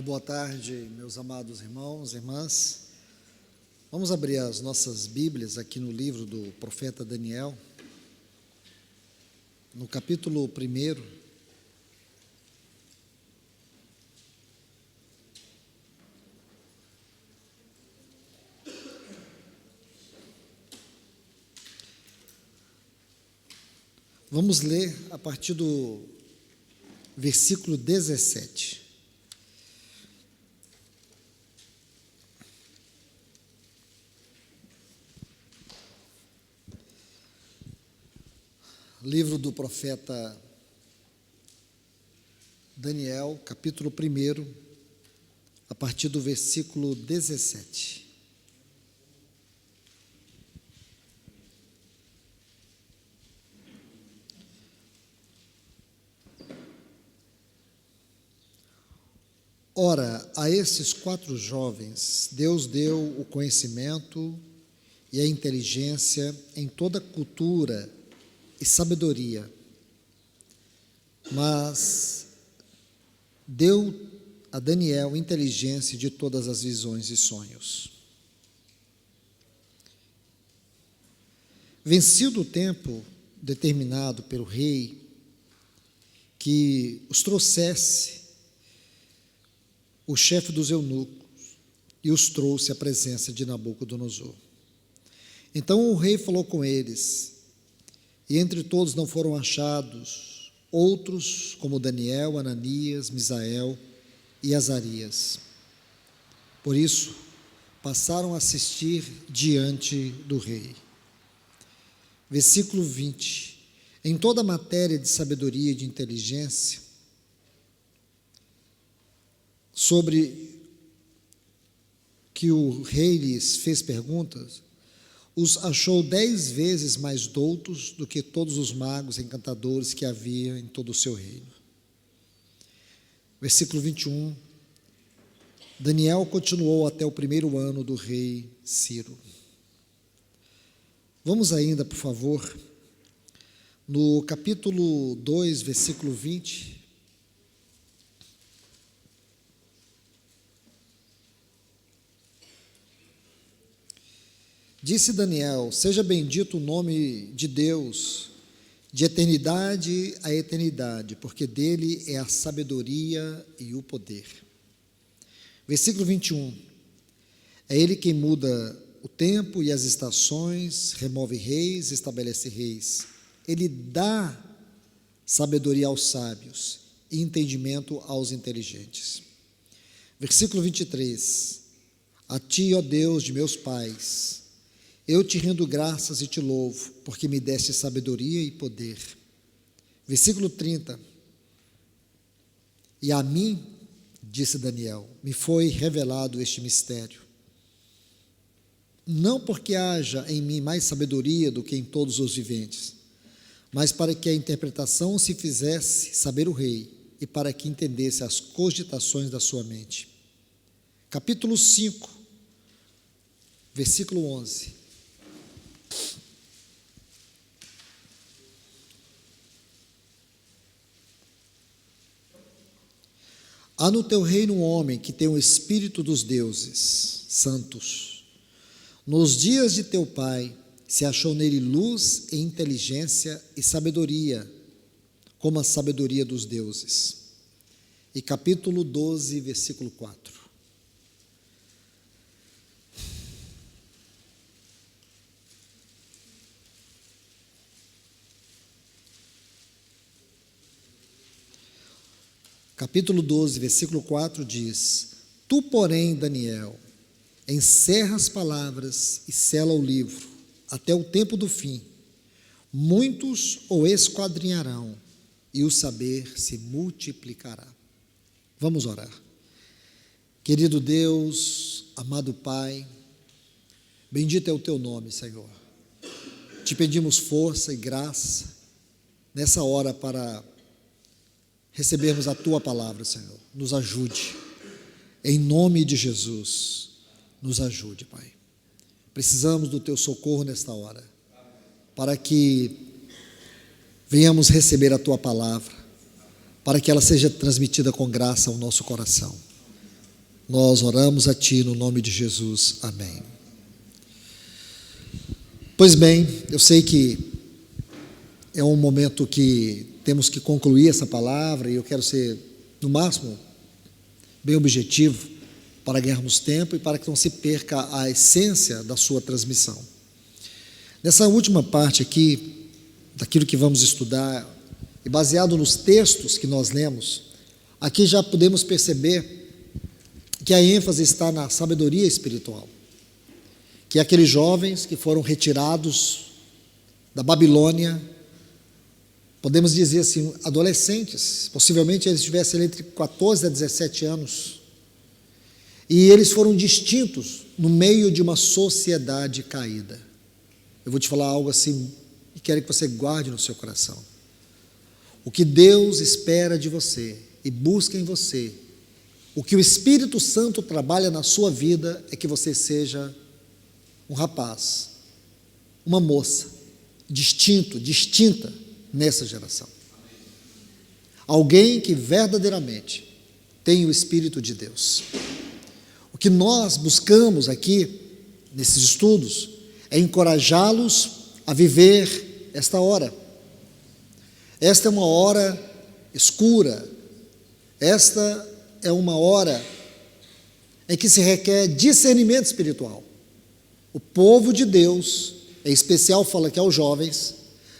Boa tarde, meus amados irmãos e irmãs. Vamos abrir as nossas Bíblias aqui no livro do profeta Daniel, no capítulo 1. Vamos ler a partir do versículo 17. Livro do profeta Daniel, capítulo 1, a partir do versículo 17. Ora, a esses 4 jovens, Deus deu o conhecimento e a inteligência em toda cultura e sabedoria, mas deu a Daniel inteligência de todas as visões e sonhos. Vencido o tempo determinado pelo rei que os trouxesse, o chefe dos eunucos e os trouxe à presença de Nabucodonosor. Então o rei falou com eles, e entre todos não foram achados outros como Daniel, Ananias, Misael e Azarias. Por isso, passaram a assistir diante do rei. Versículo 20. Em toda a matéria de sabedoria e de inteligência, sobre que o rei lhes fez perguntas, os achou 10 vezes mais doutos do que todos os magos e encantadores que havia em todo o seu reino. Versículo 21. Daniel continuou até o 1º ano do rei Ciro. Vamos ainda, por favor, no capítulo 2, versículo 20. Disse Daniel: seja bendito o nome de Deus, de eternidade a eternidade, porque dele é a sabedoria e o poder. Versículo 21. É ele quem muda o tempo e as estações, remove reis, estabelece reis. Ele dá sabedoria aos sábios e entendimento aos inteligentes. Versículo 23. A ti, ó Deus de meus pais, eu te rendo graças e te louvo, porque me deste sabedoria e poder. Versículo 30. E a mim, disse Daniel, me foi revelado este mistério. Não porque haja em mim mais sabedoria do que em todos os viventes, mas para que a interpretação se fizesse saber o rei, e para que entendesse as cogitações da sua mente. Capítulo 5, versículo 11. Há no teu reino um homem que tem o espírito dos deuses santos. Nos dias de teu pai se achou nele luz e inteligência e sabedoria, como a sabedoria dos deuses. E capítulo 12, versículo 4. Capítulo 12, versículo 4 diz: Tu, porém, Daniel, encerra as palavras e sela o livro, até o tempo do fim. Muitos o esquadrinharão, e o saber se multiplicará. Vamos orar. Querido Deus, amado Pai, bendito é o teu nome, Senhor. Te pedimos força e graça nessa hora para recebermos a tua palavra, Senhor. Nos ajude, em nome de Jesus, nos ajude, Pai. Precisamos do teu socorro nesta hora, para que venhamos receber a tua palavra, para que ela seja transmitida com graça ao nosso coração. Nós oramos a Ti no nome de Jesus. Amém. Pois bem, eu sei que é um momento que temos que concluir essa palavra e eu quero ser, no máximo, bem objetivo para ganharmos tempo e para que não se perca a essência da sua transmissão. Nessa última parte aqui, daquilo que vamos estudar, e baseado nos textos que nós lemos, aqui já podemos perceber que a ênfase está na sabedoria espiritual, que é aqueles jovens que foram retirados da Babilônia, podemos dizer assim, adolescentes, possivelmente eles tivessem entre 14 a 17 anos, e eles foram distintos no meio de uma sociedade caída. Eu vou te falar algo assim, e quero que você guarde no seu coração. O que Deus espera de você e busca em você, o que o Espírito Santo trabalha na sua vida é que você seja um rapaz, uma moça, distinta nessa geração. Alguém que verdadeiramente tem o Espírito de Deus. O que nós buscamos aqui, nesses estudos, é encorajá-los a viver esta hora. Esta é uma hora escura, esta é uma hora em que se requer discernimento espiritual. O povo de Deus, em especial fala que aos jovens,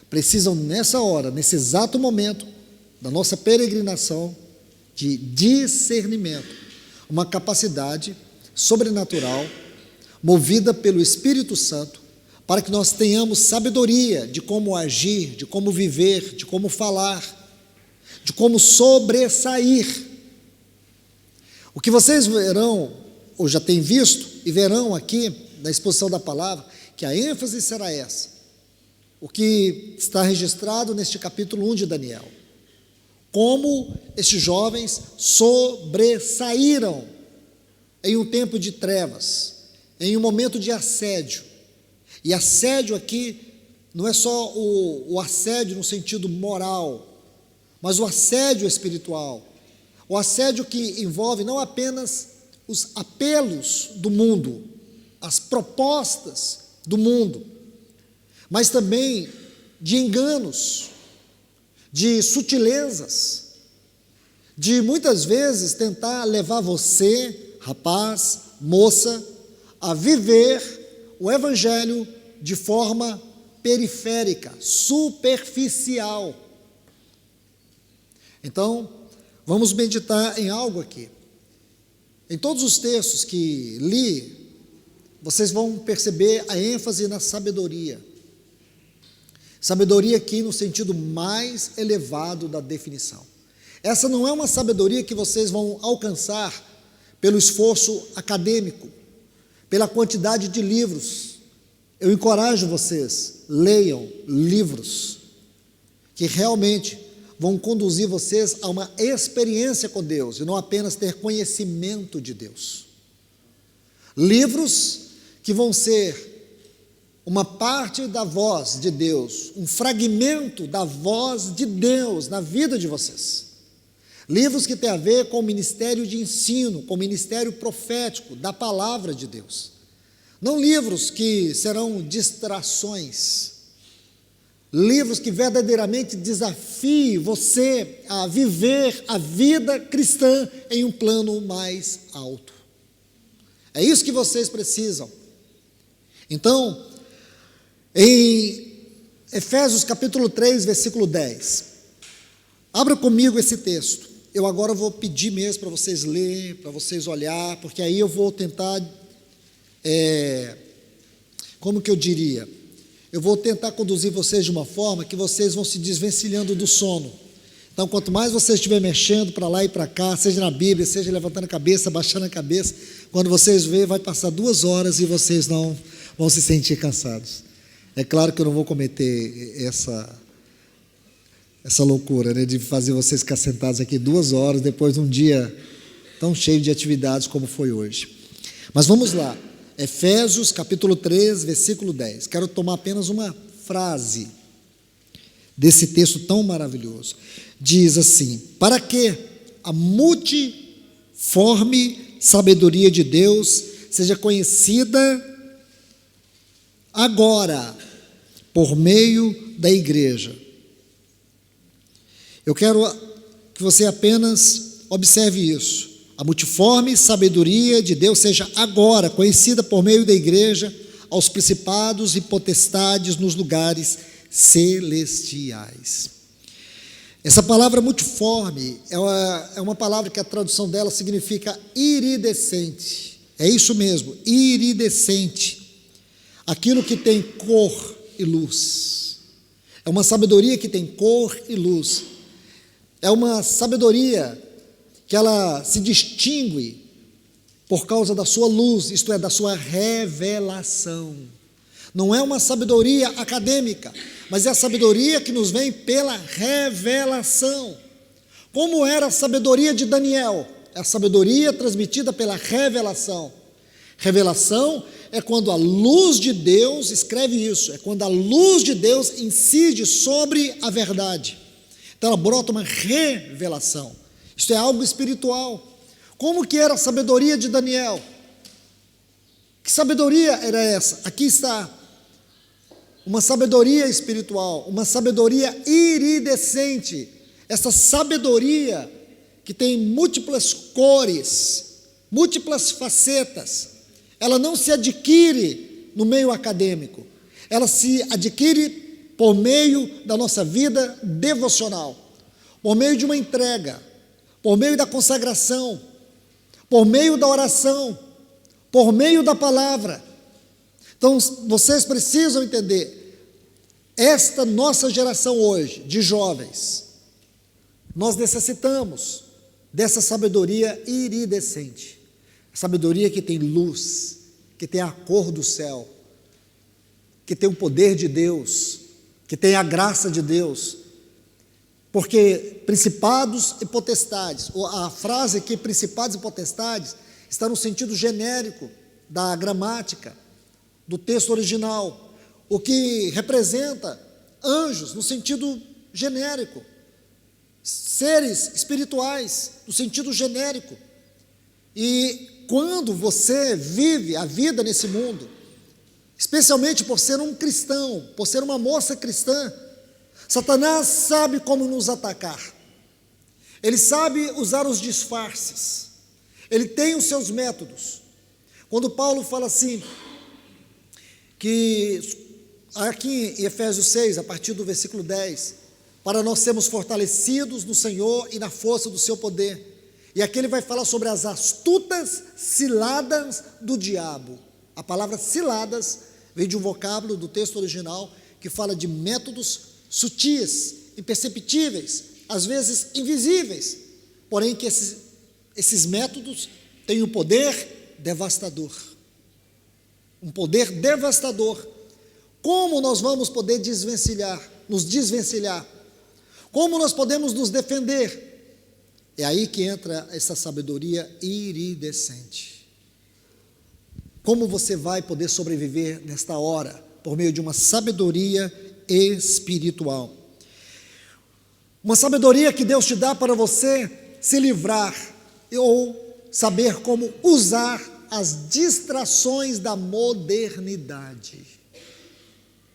precisam nessa hora, nesse exato momento da nossa peregrinação, de discernimento, uma capacidade sobrenatural, movida pelo Espírito Santo, para que nós tenhamos sabedoria de como agir, de como viver, de como falar, de como sobressair. O que vocês verão, ou já têm visto, e verão aqui na exposição da palavra, que a ênfase será essa. O que está registrado neste capítulo 1 de Daniel. Como estes jovens sobressaíram em um tempo de trevas, em um momento de assédio. E assédio aqui não é só o assédio no sentido moral, mas o assédio espiritual. O assédio que envolve não apenas os apelos do mundo, as propostas do mundo, mas também de enganos, de sutilezas, de muitas vezes tentar levar você, rapaz, moça, a viver o Evangelho de forma periférica, superficial. Então, vamos meditar em algo aqui. Em todos os textos que li, vocês vão perceber a ênfase na sabedoria. Sabedoria aqui no sentido mais elevado da definição. Essa não é uma sabedoria que vocês vão alcançar pelo esforço acadêmico, pela quantidade de livros. Eu encorajo vocês, leiam livros que realmente vão conduzir vocês a uma experiência com Deus, e não apenas ter conhecimento de Deus. Livros que vão ser uma parte da voz de Deus, um fragmento da voz de Deus na vida de vocês. Livros que têm a ver com o ministério de ensino, com o ministério profético da palavra de Deus. Não livros que serão distrações. Livros que verdadeiramente desafiem você a viver a vida cristã em um plano mais alto. É isso que vocês precisam. Então, em Efésios capítulo 3, versículo 10, abra comigo esse texto. Eu agora vou pedir mesmo para vocês lerem, para vocês olhar, porque aí eu vou tentar, como que eu diria? Eu vou tentar conduzir vocês de uma forma que vocês vão se desvencilhando do sono. Então, quanto mais você estiver mexendo para lá e para cá, seja na Bíblia, seja levantando a cabeça, baixando a cabeça, quando vocês verem, vai passar 2 horas e vocês não vão se sentir cansados. É claro que eu não vou cometer essa loucura, né, de fazer vocês ficar sentados aqui 2 horas depois de um dia tão cheio de atividades como foi hoje. Mas vamos lá. Efésios capítulo 3, versículo 10. Quero tomar apenas uma frase desse texto tão maravilhoso. Diz assim: para que a multiforme sabedoria de Deus seja conhecida agora, por meio da igreja. Eu quero que você apenas observe isso. A multiforme sabedoria de Deus seja agora conhecida por meio da igreja aos principados e potestades nos lugares celestiais. Essa palavra multiforme é uma palavra que a tradução dela significa iridescente. É isso mesmo, iridescente. Aquilo que tem cor e luz. É uma sabedoria que tem cor e luz. É uma sabedoria que ela se distingue por causa da sua luz, isto é, da sua revelação. Não é uma sabedoria acadêmica, mas é a sabedoria que nos vem pela revelação. Como era a sabedoria de Daniel? É a sabedoria transmitida pela revelação. Revelação é quando a luz de Deus, escreve isso, é quando a luz de Deus incide sobre a verdade. Então ela brota uma revelação. Isto é algo espiritual. Como que era a sabedoria de Daniel? Que sabedoria era essa? Aqui está. Uma sabedoria espiritual, uma sabedoria iridescente. Essa sabedoria que tem múltiplas cores, múltiplas facetas. Ela não se adquire no meio acadêmico. Ela se adquire por meio da nossa vida devocional, por meio de uma entrega, por meio da consagração, por meio da oração, por meio da palavra. Então, vocês precisam entender, esta nossa geração hoje, de jovens, nós necessitamos dessa sabedoria iridescente, sabedoria que tem luz, que tem a cor do céu, que tem o poder de Deus, que tem a graça de Deus, porque principados e potestades, a frase aqui, principados e potestades, está no sentido genérico da gramática, do texto original, o que representa anjos no sentido genérico, seres espirituais no sentido genérico. E quando você vive a vida nesse mundo, especialmente por ser um cristão, por ser uma moça cristã, Satanás sabe como nos atacar. Ele sabe usar os disfarces. Ele tem os seus métodos. Quando Paulo fala assim, que aqui em Efésios 6, a partir do versículo 10, para nós sermos fortalecidos no Senhor e na força do seu poder. E aqui ele vai falar sobre as astutas ciladas do diabo. A palavra ciladas vem de um vocábulo do texto original que fala de métodos sutis, imperceptíveis, às vezes invisíveis, porém que esses métodos têm um poder devastador. Um poder devastador. Como nós vamos poder nos desvencilhar? Como nós podemos nos defender? É aí que entra essa sabedoria iridescente. Como você vai poder sobreviver nesta hora? Por meio de uma sabedoria espiritual. Uma sabedoria que Deus te dá para você se livrar ou saber como usar as distrações da modernidade.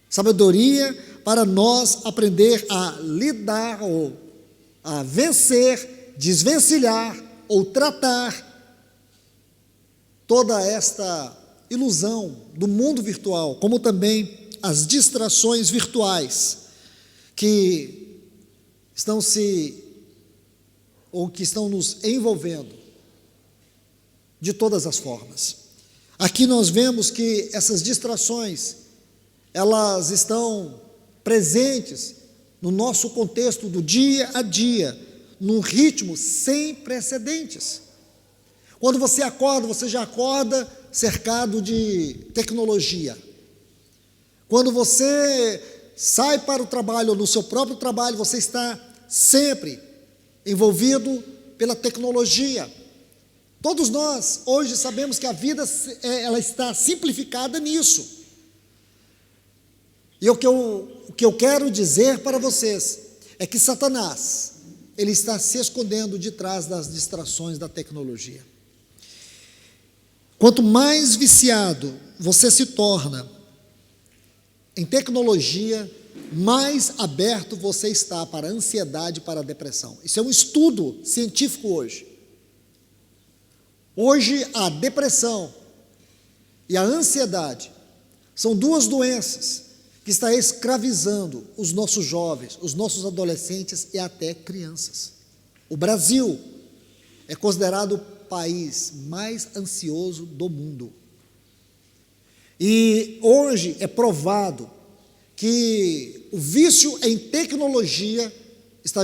Sabedoria para nós aprender a lidar ou a vencer, desvencilhar ou tratar toda esta ilusão do mundo virtual, como também as distrações virtuais que estão nos envolvendo de todas as formas. Aqui nós vemos que essas distrações, elas estão presentes no nosso contexto do dia a dia, num ritmo sem precedentes. Quando você acorda, você já acorda cercado de tecnologia. Quando você sai para o trabalho, ou no seu próprio trabalho, você está sempre envolvido pela tecnologia. Todos nós, hoje, sabemos que a vida ela está simplificada nisso. E o que eu quero dizer para vocês é que Satanás, ele está se escondendo de trás das distrações da tecnologia. Quanto mais viciado você se torna em tecnologia, mais aberto você está para a ansiedade e para a depressão. Isso é um estudo científico hoje. Hoje, a depressão e a ansiedade são duas doenças que estão escravizando os nossos jovens, os nossos adolescentes e até crianças. O Brasil é considerado o país mais ansioso do mundo. E hoje é provado que o vício em tecnologia está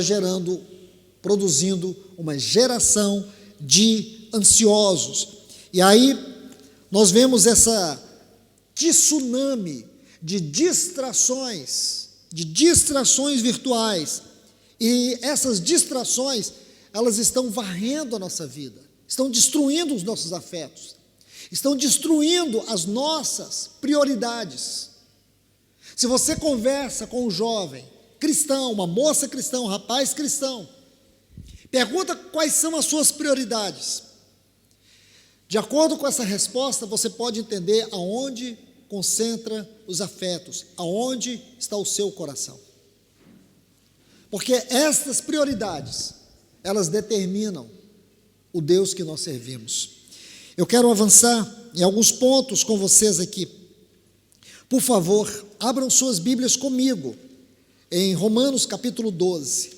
produzindo uma geração de ansiosos. E aí nós vemos essa tsunami de distrações virtuais. E essas distrações, elas estão varrendo a nossa vida, estão destruindo os nossos afetos, estão destruindo as nossas prioridades. Se você conversa com um jovem cristão, uma moça cristã, um rapaz cristão, pergunta quais são as suas prioridades. De acordo com essa resposta, você pode entender aonde concentra os afetos, aonde está o seu coração. Porque estas prioridades, elas determinam o Deus que nós servimos. Eu quero avançar em alguns pontos com vocês aqui. Por favor, abram suas Bíblias comigo, em Romanos capítulo 12.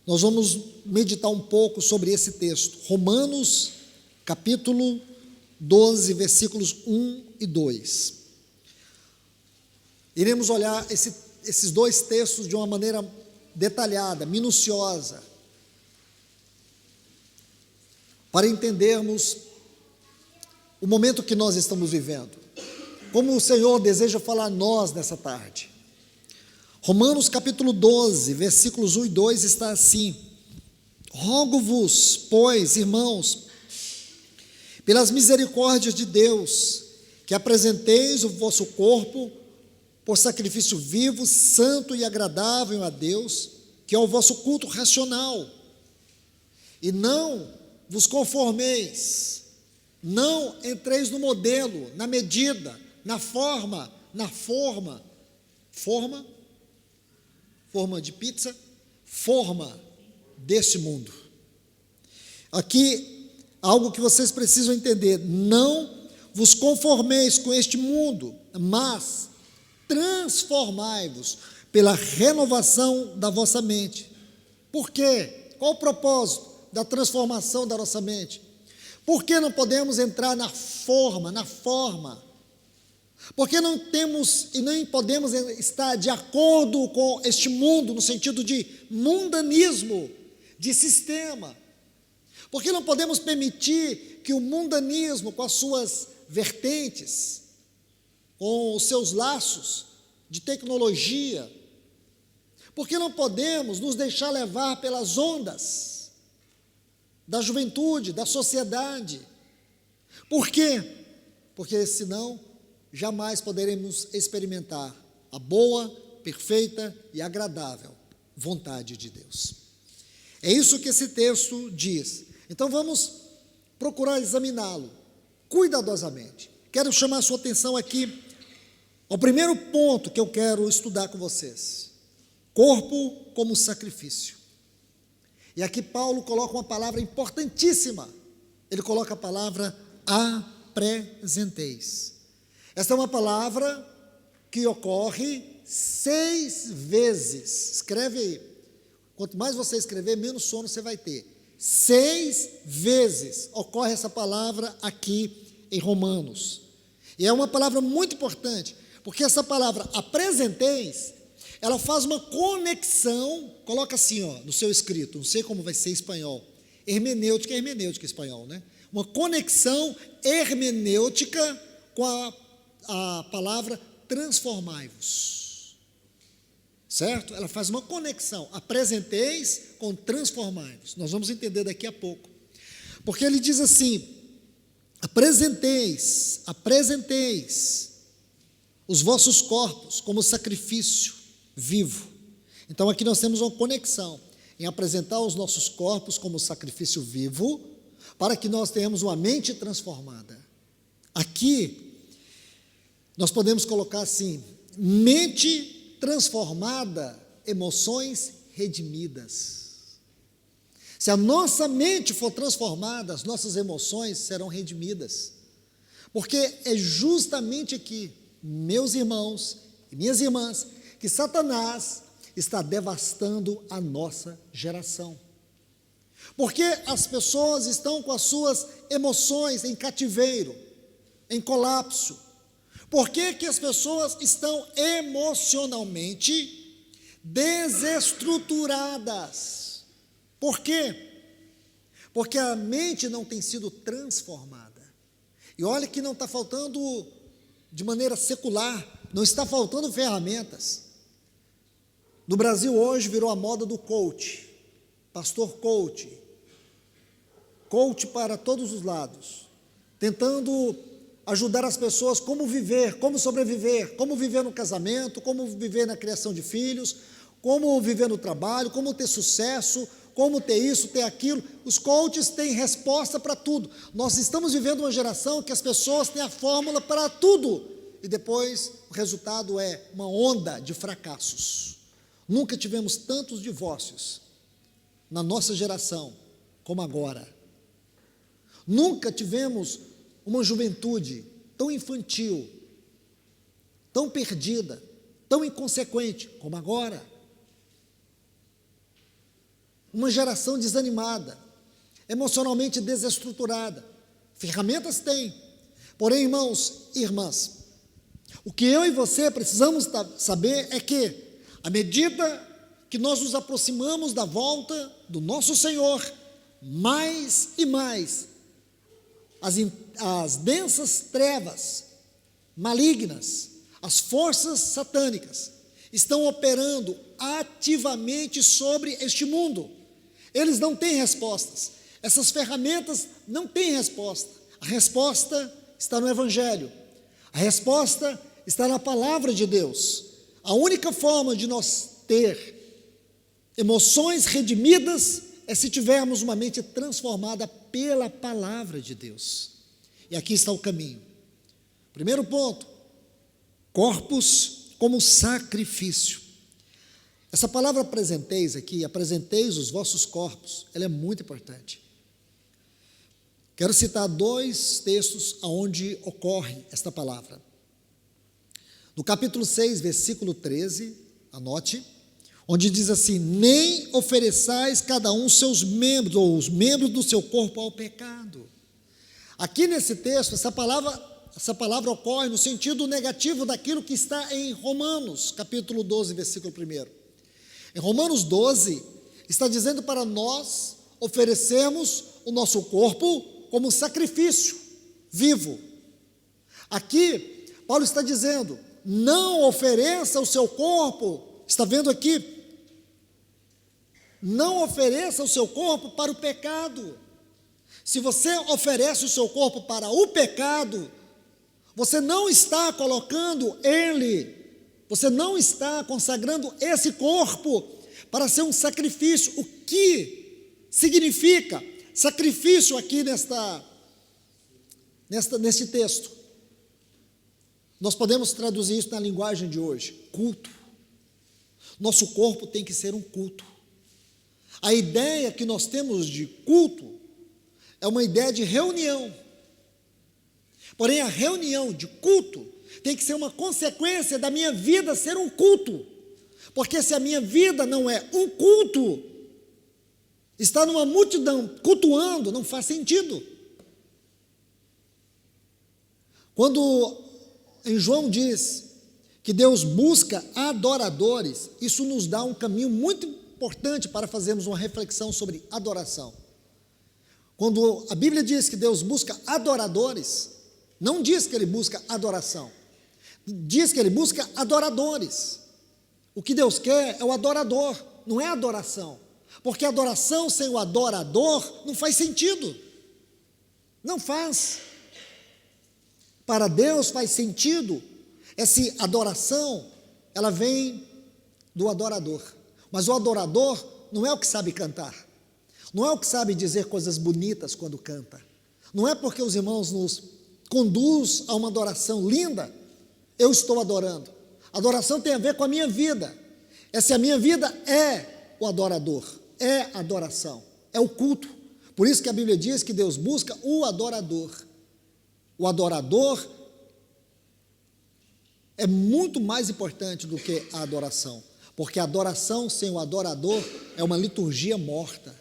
Nós vamos meditar um pouco sobre esse texto. Romanos capítulo 12, versículos 1 e 2. Iremos olhar esses dois textos de uma maneira detalhada, minuciosa, para entendermos o momento que nós estamos vivendo, como o Senhor deseja falar a nós nessa tarde. Romanos capítulo 12, versículos 1 e 2 está assim: rogo-vos, pois, irmãos, pelas misericórdias de Deus, que apresenteis o vosso corpo por sacrifício vivo, santo e agradável a Deus, que é o vosso culto racional, e não vos conformeis, não entreis no modelo, na medida, na forma de pizza, forma desse mundo. Aqui, algo que vocês precisam entender: não vos conformeis com este mundo, mas transformai-vos pela renovação da vossa mente. Por quê? Qual o propósito da transformação da nossa mente? Por que não podemos entrar na forma? Por que não temos e nem podemos estar de acordo com este mundo, no sentido de mundanismo, de sistema? Por que não podemos permitir que o mundanismo, com as suas vertentes, com os seus laços de tecnologia, por que não podemos nos deixar levar pelas ondas da juventude, da sociedade? Por quê? Porque senão jamais poderemos experimentar a boa, perfeita e agradável vontade de Deus. É isso que esse texto diz. Então vamos procurar examiná-lo cuidadosamente. Quero chamar a sua atenção aqui ao primeiro ponto que eu quero estudar com vocês: corpo como sacrifício. E aqui Paulo coloca uma palavra importantíssima. Ele coloca a palavra apresenteis. Esta é uma palavra que ocorre 6 vezes. Escreve aí. Quanto mais você escrever, menos sono você vai ter. 6 vezes ocorre essa palavra aqui em Romanos. E é uma palavra muito importante, porque essa palavra apresenteis, ela faz uma conexão, coloca assim, ó, no seu escrito, não sei como vai ser em espanhol, hermenêutica em espanhol, né? Uma conexão hermenêutica com a palavra transformai-vos, certo? Ela faz uma conexão, apresenteis com transformai-vos. Nós vamos entender daqui a pouco, porque ele diz assim: apresenteis os vossos corpos como sacrifício vivo. Então aqui nós temos uma conexão em apresentar os nossos corpos como sacrifício vivo, para que nós tenhamos uma mente transformada. Aqui, nós podemos colocar assim: mente transformada, emoções redimidas. Se a nossa mente for transformada, as nossas emoções serão redimidas. Porque é justamente aqui, meus irmãos e minhas irmãs, que Satanás está devastando a nossa geração. Porque as pessoas estão com as suas emoções em cativeiro, em colapso. Por que que as pessoas estão emocionalmente desestruturadas? Por quê? Porque a mente não tem sido transformada. E olha que não está faltando de maneira secular, não está faltando ferramentas. No Brasil hoje virou a moda do coach, pastor coach para todos os lados, tentando ajudar as pessoas como viver, como sobreviver, como viver no casamento, como viver na criação de filhos, como viver no trabalho, como ter sucesso, como ter isso, ter aquilo. Os coaches têm resposta para tudo. Nós estamos vivendo uma geração que as pessoas têm a fórmula para tudo, e depois o resultado é uma onda de fracassos. Nunca tivemos tantos divórcios na nossa geração como agora. Nunca tivemos uma juventude tão infantil, tão perdida, tão inconsequente como agora. Uma geração desanimada, emocionalmente desestruturada. Ferramentas tem, porém, irmãos e irmãs, o que eu e você precisamos saber é que, à medida que nós nos aproximamos da volta do nosso Senhor, mais e mais, as densas trevas malignas, as forças satânicas, estão operando ativamente sobre este mundo. Eles não têm respostas. Essas ferramentas não têm resposta. A resposta está no Evangelho. A resposta está na palavra de Deus. A única forma de nós ter emoções redimidas é se tivermos uma mente transformada pela palavra de Deus. E aqui está o caminho. Primeiro ponto: corpos como sacrifício. Essa palavra apresenteis aqui, apresenteis os vossos corpos, ela é muito importante. Quero citar 2 textos onde ocorre esta palavra. No capítulo 6, versículo 13, anote, onde diz assim: nem ofereçais cada um seus membros, ou os membros do seu corpo ao pecado. Aqui nesse texto, essa palavra ocorre no sentido negativo daquilo que está em Romanos, capítulo 12, versículo 1. Em Romanos 12, está dizendo para nós oferecermos o nosso corpo como sacrifício vivo. Aqui, Paulo está dizendo: não ofereça o seu corpo, está vendo aqui? Não ofereça o seu corpo para o pecado. Se você oferece o seu corpo para o pecado, você não está colocando ele, você não está consagrando esse corpo para ser um sacrifício. O que significa sacrifício aqui neste texto? Nós podemos traduzir isso na linguagem de hoje: culto. Nosso corpo tem que ser um culto. A ideia que nós temos de culto é uma ideia de reunião. Porém, a reunião de culto tem que ser uma consequência da minha vida ser um culto. Porque se a minha vida não é um culto, estar numa multidão cultuando não faz sentido. Quando em João diz que Deus busca adoradores, isso nos dá um caminho muito importante para fazermos uma reflexão sobre adoração. Quando a Bíblia diz que Deus busca adoradores, não diz que Ele busca adoração, diz que Ele busca adoradores. O que Deus quer é o adorador, não é adoração, porque adoração sem o adorador não faz sentido, não faz. Para Deus faz sentido, essa adoração, ela vem do adorador, mas o adorador não é o que sabe cantar, Não é o que sabe dizer coisas bonitas quando canta. Não é porque os irmãos nos conduz a uma adoração linda, eu estou adorando. Adoração tem a ver com a minha vida. Essa minha vida é o adorador, é a adoração, é o culto. Por isso que a Bíblia diz que Deus busca o adorador. O adorador é muito mais importante do que a adoração, porque a adoração sem o adorador é uma liturgia morta.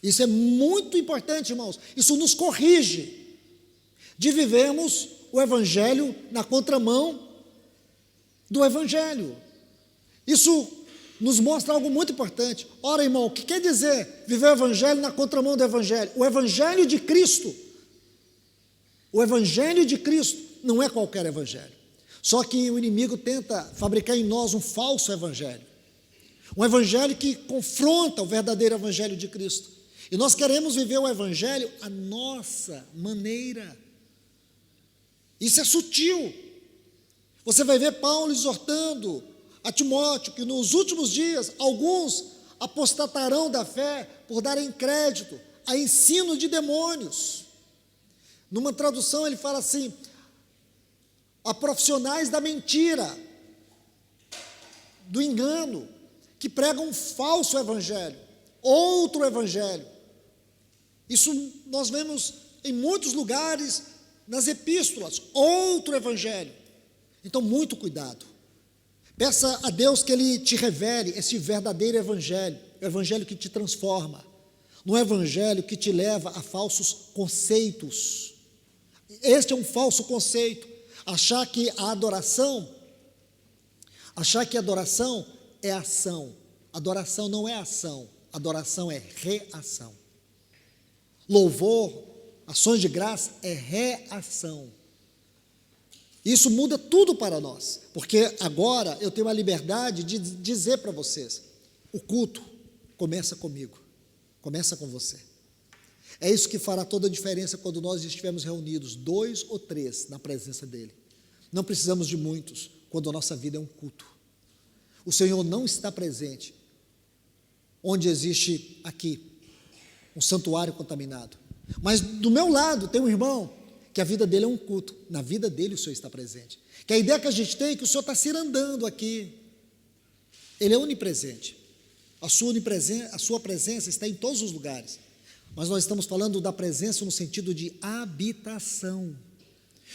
Isso é muito importante, irmãos. Isso nos corrige de vivermos o Evangelho na contramão do Evangelho. Isso nos mostra algo muito importante. Ora, irmão, o que quer dizer viver o Evangelho na contramão do Evangelho? O Evangelho de Cristo. O Evangelho de Cristo não é qualquer Evangelho. Só que o inimigo tenta fabricar em nós um falso Evangelho. Um Evangelho que confronta o verdadeiro Evangelho de Cristo. E nós queremos viver o Evangelho à nossa maneira. Isso é sutil. Você vai ver Paulo exortando a Timóteo que nos últimos dias alguns apostatarão da fé por darem crédito a ensino de demônios. Numa tradução ele fala assim: a profissionais da mentira, do engano, que pregam um falso evangelho, outro evangelho. Isso nós vemos em muitos lugares nas epístolas, outro evangelho. Então, muito cuidado. Peça a Deus que Ele te revele esse verdadeiro evangelho, o evangelho que te transforma, não é o evangelho que te leva a falsos conceitos. Este é um falso conceito, achar que a adoração é ação. Adoração não é ação, adoração é reação. Louvor, ações de graça é reação. Isso muda tudo para nós, porque agora eu tenho a liberdade de dizer para vocês: o culto começa comigo, começa com você. É isso que fará toda a diferença quando nós estivermos reunidos, 2 ou 3, na presença dEle. Não precisamos de muitos, quando a nossa vida é um culto. O Senhor não está presente onde existe aqui um santuário contaminado. Mas do meu lado tem um irmão que a vida dele é um culto. Na vida dele o Senhor está presente. Que a ideia que a gente tem é que o Senhor está cirandando aqui. Ele é onipresente. A sua presença está em todos os lugares. Mas nós estamos falando da presença no sentido de habitação.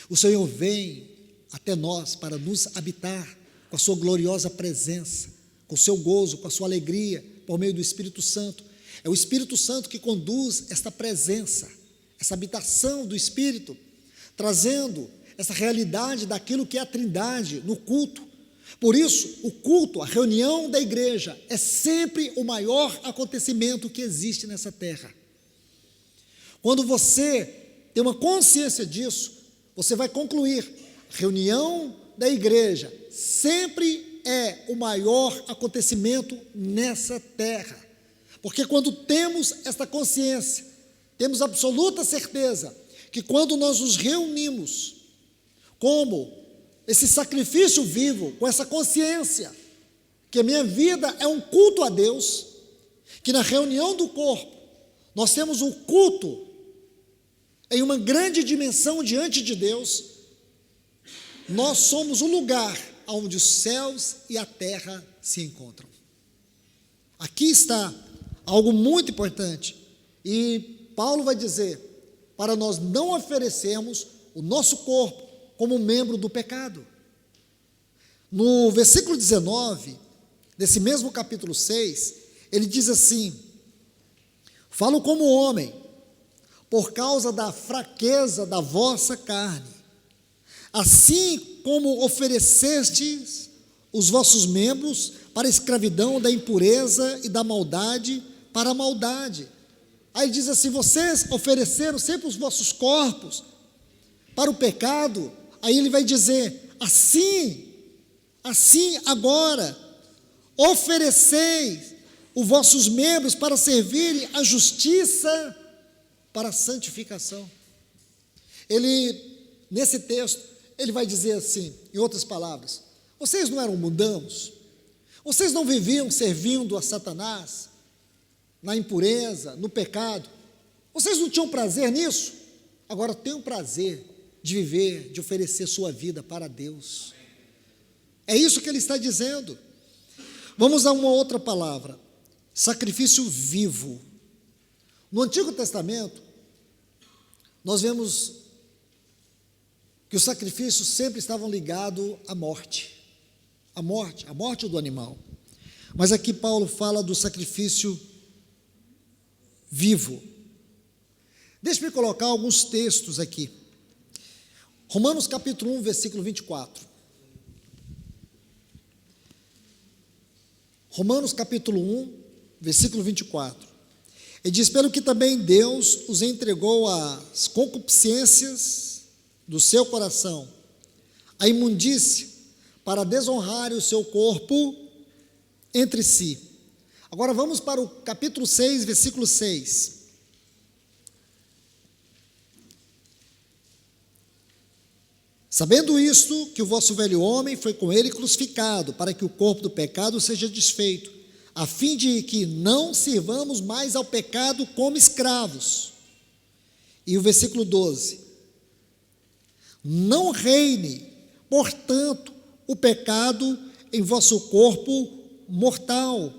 O Senhor vem até nós para nos habitar com a sua gloriosa presença, com o seu gozo, com a sua alegria, por meio do Espírito Santo. É o Espírito Santo que conduz esta presença, essa habitação do Espírito, trazendo essa realidade daquilo que é a Trindade no culto. Por isso, o culto, a reunião da igreja, é sempre o maior acontecimento que existe nessa terra. Quando você tem uma consciência disso, você vai concluir: a reunião da igreja sempre é o maior acontecimento nessa terra. Porque quando temos esta consciência, temos absoluta certeza que quando nós nos reunimos como esse sacrifício vivo, com essa consciência que a minha vida é um culto a Deus, que na reunião do corpo nós temos um culto em uma grande dimensão diante de Deus, nós somos o lugar onde os céus e a terra se encontram. Aqui está algo muito importante, e Paulo vai dizer para nós não oferecermos o nosso corpo como membro do pecado. No versículo 19, desse mesmo capítulo 6, ele diz assim: falo como homem, por causa da fraqueza da vossa carne, assim como oferecestes os vossos membros para a escravidão da impureza e da maldade para a maldade. Aí diz assim: vocês ofereceram sempre os vossos corpos para o pecado. Aí ele vai dizer: assim agora, ofereceis os vossos membros para servirem a justiça para a santificação. Ele, nesse texto, ele vai dizer assim, em outras palavras: vocês não eram mundanos? Vocês não viviam servindo a Satanás na impureza, no pecado. Vocês não tinham prazer nisso? Agora tenham prazer de viver, de oferecer sua vida para Deus. É isso que ele está dizendo. Vamos a uma outra palavra: sacrifício vivo. No Antigo Testamento, nós vemos que os sacrifícios sempre estavam ligados à morte. A morte do animal. Mas aqui Paulo fala do sacrifício vivo. Deixe-me colocar alguns textos aqui. Romanos capítulo 1, versículo 24. Romanos capítulo 1, versículo 24. Ele diz: pelo que também Deus os entregou às concupiscências do seu coração, a imundícia, para desonrar o seu corpo entre si. Agora vamos para o capítulo 6, versículo 6. Sabendo isto, que o vosso velho homem foi com ele crucificado, para que o corpo do pecado seja desfeito, a fim de que não sirvamos mais ao pecado como escravos. E o versículo 12: não reine, portanto, o pecado em vosso corpo mortal.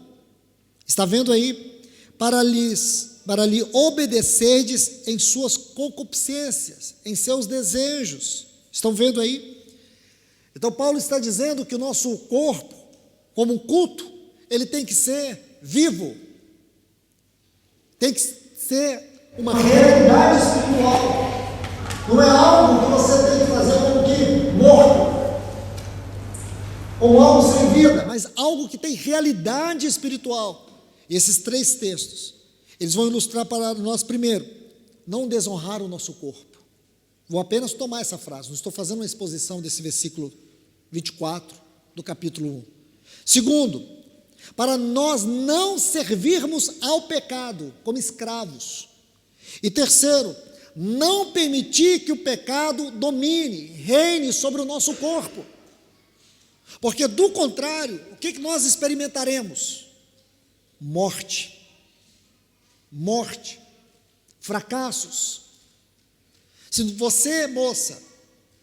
Está vendo aí? Para lhe obedecerdes em suas concupiscências, em seus desejos. Estão vendo aí? Então Paulo está dizendo que o nosso corpo, como um culto, ele tem que ser vivo, tem que ser uma realidade espiritual. Não é algo que você tem que fazer como que morto, como algo sem vida, mas algo que tem realidade espiritual. E esses 3 textos, eles vão ilustrar para nós. Primeiro, não desonrar o nosso corpo. Vou apenas tomar essa frase, não estou fazendo uma exposição desse versículo 24 do capítulo 1. Segundo, para nós não servirmos ao pecado como escravos. E terceiro, não permitir que o pecado domine, reine sobre o nosso corpo. Porque do contrário, o que nós experimentaremos? Morte, fracassos. Se você, moça,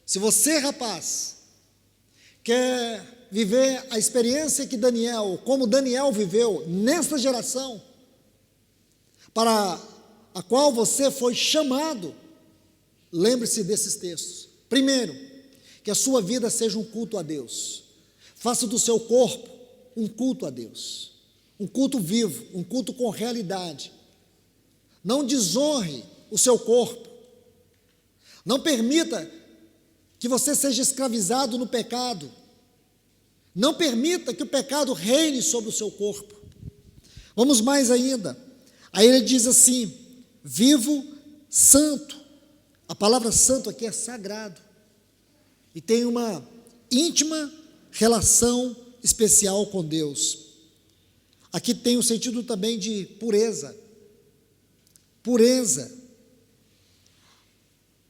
se você, rapaz, quer viver a experiência que Daniel, como Daniel viveu nesta geração, para a qual você foi chamado, lembre-se desses textos. Primeiro, que a sua vida seja um culto a Deus. Faça do seu corpo um culto a Deus, um culto vivo, um culto com realidade. Não desonre o seu corpo. Não permita que você seja escravizado no pecado. Não permita que o pecado reine sobre o seu corpo. Vamos mais ainda. Aí ele diz assim: vivo, santo. A palavra santo aqui é sagrado. E tem uma íntima relação especial com Deus. Aqui tem o sentido também de pureza. Pureza.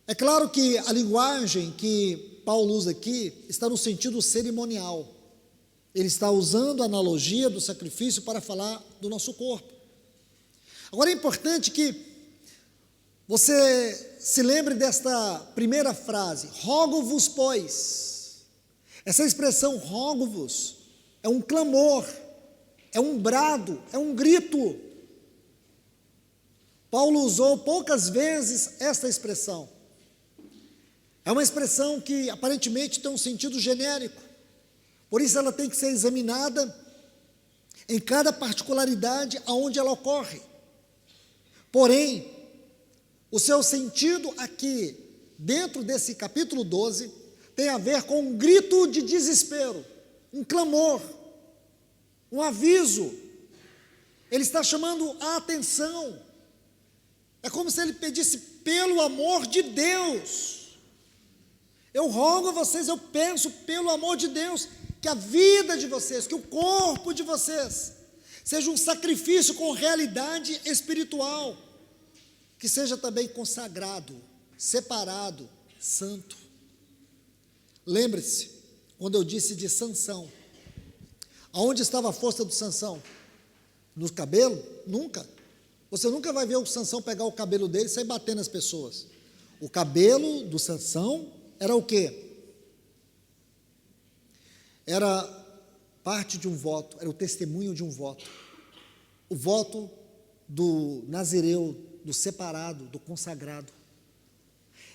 É claro que a linguagem que Paulo usa aqui está no sentido cerimonial. Ele está usando a analogia do sacrifício para falar do nosso corpo. Agora é importante que você se lembre desta primeira frase: rogo-vos, pois. Essa expressão rogo-vos é um clamor, é um brado, é um grito. Paulo usou poucas vezes esta expressão. É uma expressão que aparentemente tem um sentido genérico, por isso ela tem que ser examinada em cada particularidade aonde ela ocorre. Porém, o seu sentido aqui, dentro desse capítulo 12, tem a ver com um grito de desespero, um clamor, um aviso. Ele está chamando a atenção. É como se ele pedisse: pelo amor de Deus, eu rogo a vocês, eu peço pelo amor de Deus, que a vida de vocês, que o corpo de vocês, seja um sacrifício com realidade espiritual, que seja também consagrado, separado, santo. Lembre-se, quando eu disse de Sansão, aonde estava a força do Sansão? No cabelo? Nunca. Você nunca vai ver o Sansão pegar o cabelo dele e sair batendo nas pessoas. O cabelo do Sansão era o quê? Era parte de um voto, era o testemunho de um voto. O voto do nazireu, do separado, do consagrado.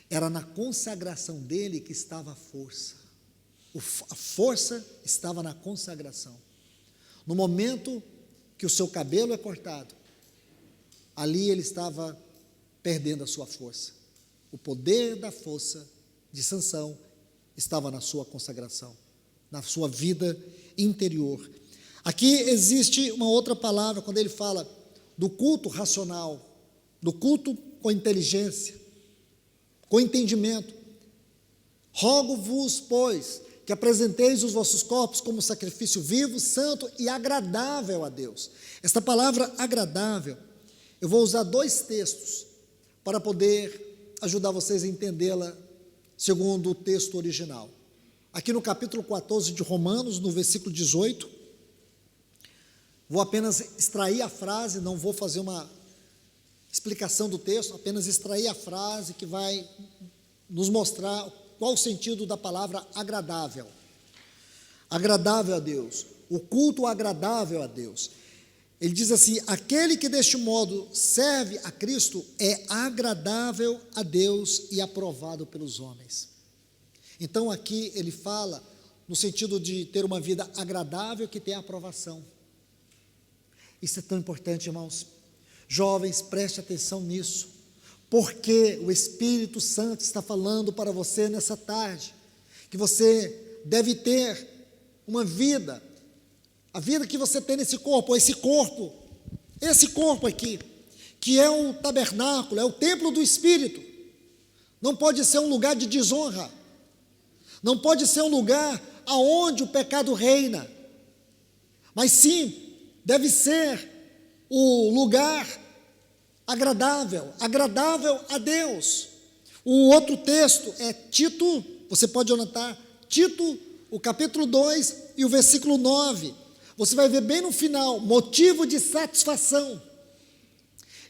Era na consagração dele que estava a força. A força estava na consagração. No momento que o seu cabelo é cortado, ali ele estava perdendo a sua força. O poder da força de Sansão estava na sua consagração, na sua vida interior. Aqui existe uma outra palavra, quando ele fala do culto racional, do culto com inteligência, com entendimento. Rogo-vos, pois, que apresenteis os vossos corpos como sacrifício vivo, santo e agradável a Deus. Esta palavra agradável, eu vou usar 2 textos para poder ajudar vocês a entendê-la segundo o texto original. Aqui no capítulo 14 de Romanos, no versículo 18, vou apenas extrair a frase, não vou fazer uma explicação do texto, apenas extrair a frase que vai nos mostrar qual o sentido da palavra agradável. Agradável a Deus, o culto agradável a Deus. Ele diz assim: aquele que deste modo serve a Cristo é agradável a Deus e aprovado pelos homens. Então aqui ele fala no sentido de ter uma vida agradável que tem aprovação. Isso é tão importante, irmãos. Jovens, preste atenção nisso, porque o Espírito Santo está falando para você nessa tarde, que você deve ter uma vida, a vida que você tem nesse corpo, esse corpo aqui, que é o tabernáculo, é o templo do Espírito, não pode ser um lugar de desonra, não pode ser um lugar aonde o pecado reina, mas sim, deve ser o lugar agradável a Deus. O outro texto é Tito, você pode anotar, Tito, o capítulo 2 e o versículo 9, você vai ver bem no final, motivo de satisfação.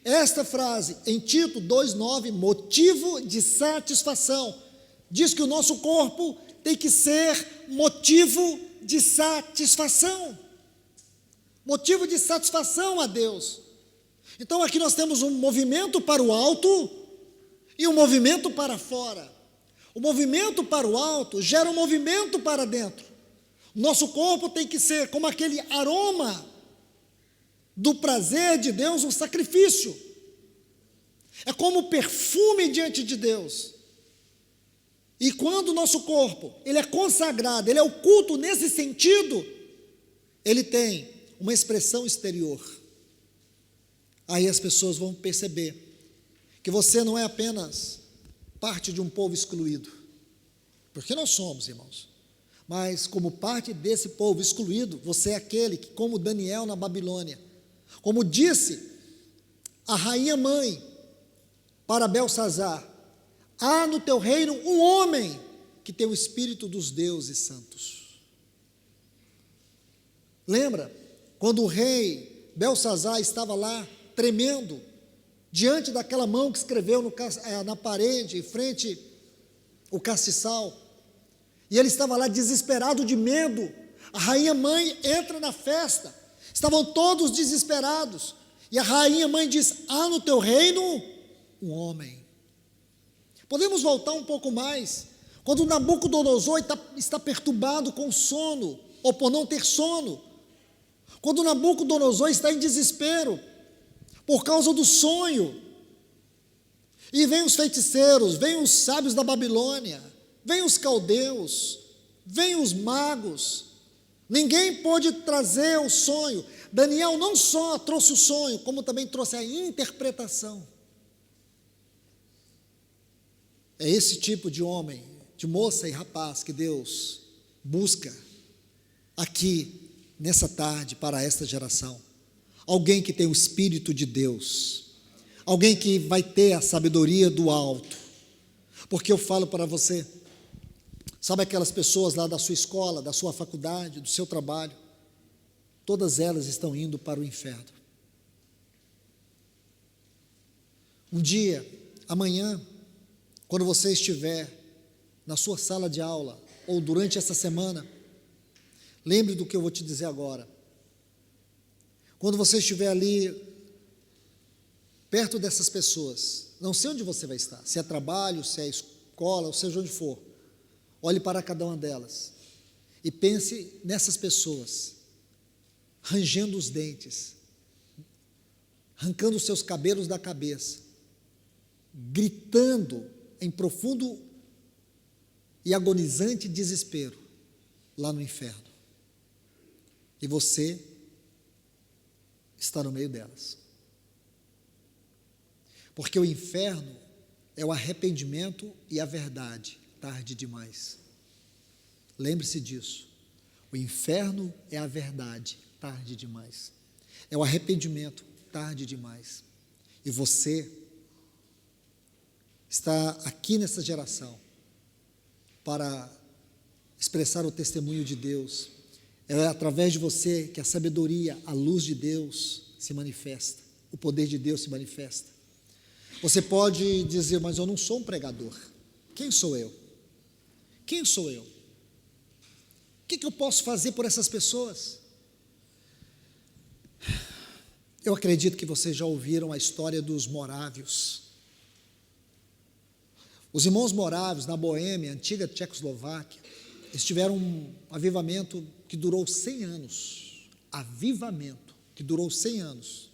Esta frase em Tito 2,9, motivo de satisfação, diz que o nosso corpo tem que ser motivo de satisfação. Motivo de satisfação a Deus. Então aqui nós temos um movimento para o alto e um movimento para fora. O movimento para o alto gera um movimento para dentro. Nosso corpo tem que ser como aquele aroma do prazer de Deus, um sacrifício. É como perfume diante de Deus. E quando o nosso corpo, ele é consagrado, ele é o culto nesse sentido, ele tem uma expressão exterior. Aí as pessoas vão perceber que você não é apenas parte de um povo excluído, porque nós somos, irmãos, mas como parte desse povo excluído, você é aquele que, como Daniel na Babilônia, como disse a rainha mãe para Belsazar, há no teu reino um homem que tem o espírito dos deuses santos. Lembra? Quando o rei Belsazar estava lá, tremendo, diante daquela mão que escreveu na parede, em frente o castiçal, e ele estava lá desesperado de medo, a rainha mãe entra na festa, estavam todos desesperados, e a rainha mãe diz, há no teu reino um homem. Podemos voltar um pouco mais, quando Nabucodonosor está perturbado com sono, ou por não ter sono, quando Nabucodonosor está em desespero, por causa do sonho, e vem os feiticeiros, vem os sábios da Babilônia, vem os caldeus, vem os magos, ninguém pôde trazer o sonho. Daniel não só trouxe o sonho, como também trouxe a interpretação. É esse tipo de homem, de moça e rapaz que Deus busca aqui, nessa tarde, para esta geração. Alguém que tem o Espírito de Deus, alguém que vai ter a sabedoria do alto, porque eu falo para você, sabe aquelas pessoas lá da sua escola, da sua faculdade, do seu trabalho, todas elas estão indo para o inferno. Um dia, amanhã, quando você estiver na sua sala de aula, ou durante essa semana, lembre do que eu vou te dizer agora. Quando você estiver ali, perto dessas pessoas, não sei onde você vai estar, se é trabalho, se é escola, ou seja onde for, olhe para cada uma delas e pense nessas pessoas, rangendo os dentes, arrancando os seus cabelos da cabeça, gritando em profundo e agonizante desespero lá no inferno. E você está no meio delas. Porque o inferno é o arrependimento e a verdade, tarde demais. Lembre-se disso. O inferno é a verdade, tarde demais. É o arrependimento, tarde demais. E você está aqui nessa geração para expressar o testemunho de Deus. É através de você que a sabedoria, a luz de Deus se manifesta, o poder de Deus se manifesta. Você pode dizer, mas eu não sou um pregador. Quem sou eu? Quem sou eu? O que eu posso fazer por essas pessoas? Eu acredito que vocês já ouviram a história dos morávios. Os irmãos morávios na Boêmia, antiga Tchecoslováquia, eles tiveram um avivamento que durou 100 anos. Avivamento que durou 100 anos.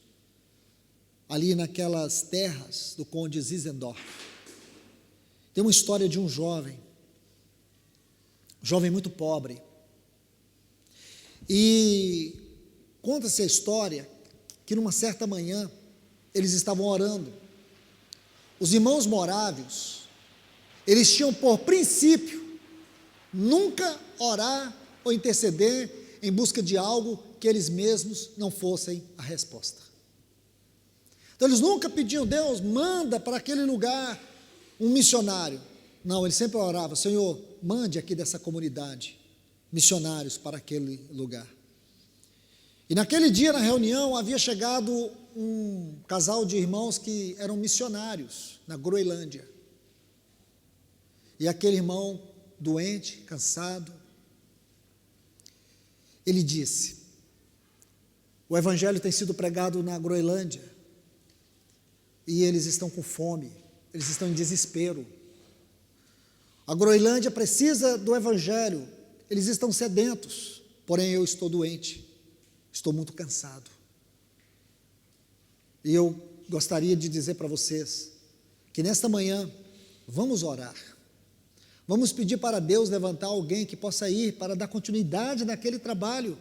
Ali naquelas terras do conde Zinzendorf. Tem uma história de um jovem muito pobre. E conta-se a história que numa certa manhã eles estavam orando. Os irmãos morávios, eles tinham por princípio nunca orar ou interceder em busca de algo que eles mesmos não fossem a resposta. Então eles nunca pediam, Deus, manda para aquele lugar um missionário. Não, eles sempre oravam, Senhor, mande aqui dessa comunidade missionários para aquele lugar. E naquele dia, na reunião, havia chegado um casal de irmãos que eram missionários na Groenlândia. E aquele irmão doente, cansado, ele disse, o evangelho tem sido pregado na Groenlândia, e eles estão com fome, eles estão em desespero. A Groenlândia precisa do evangelho, eles estão sedentos, porém eu estou doente, estou muito cansado. E eu gostaria de dizer para vocês, que nesta manhã, vamos orar, vamos pedir para Deus levantar alguém que possa ir para dar continuidade naquele trabalho.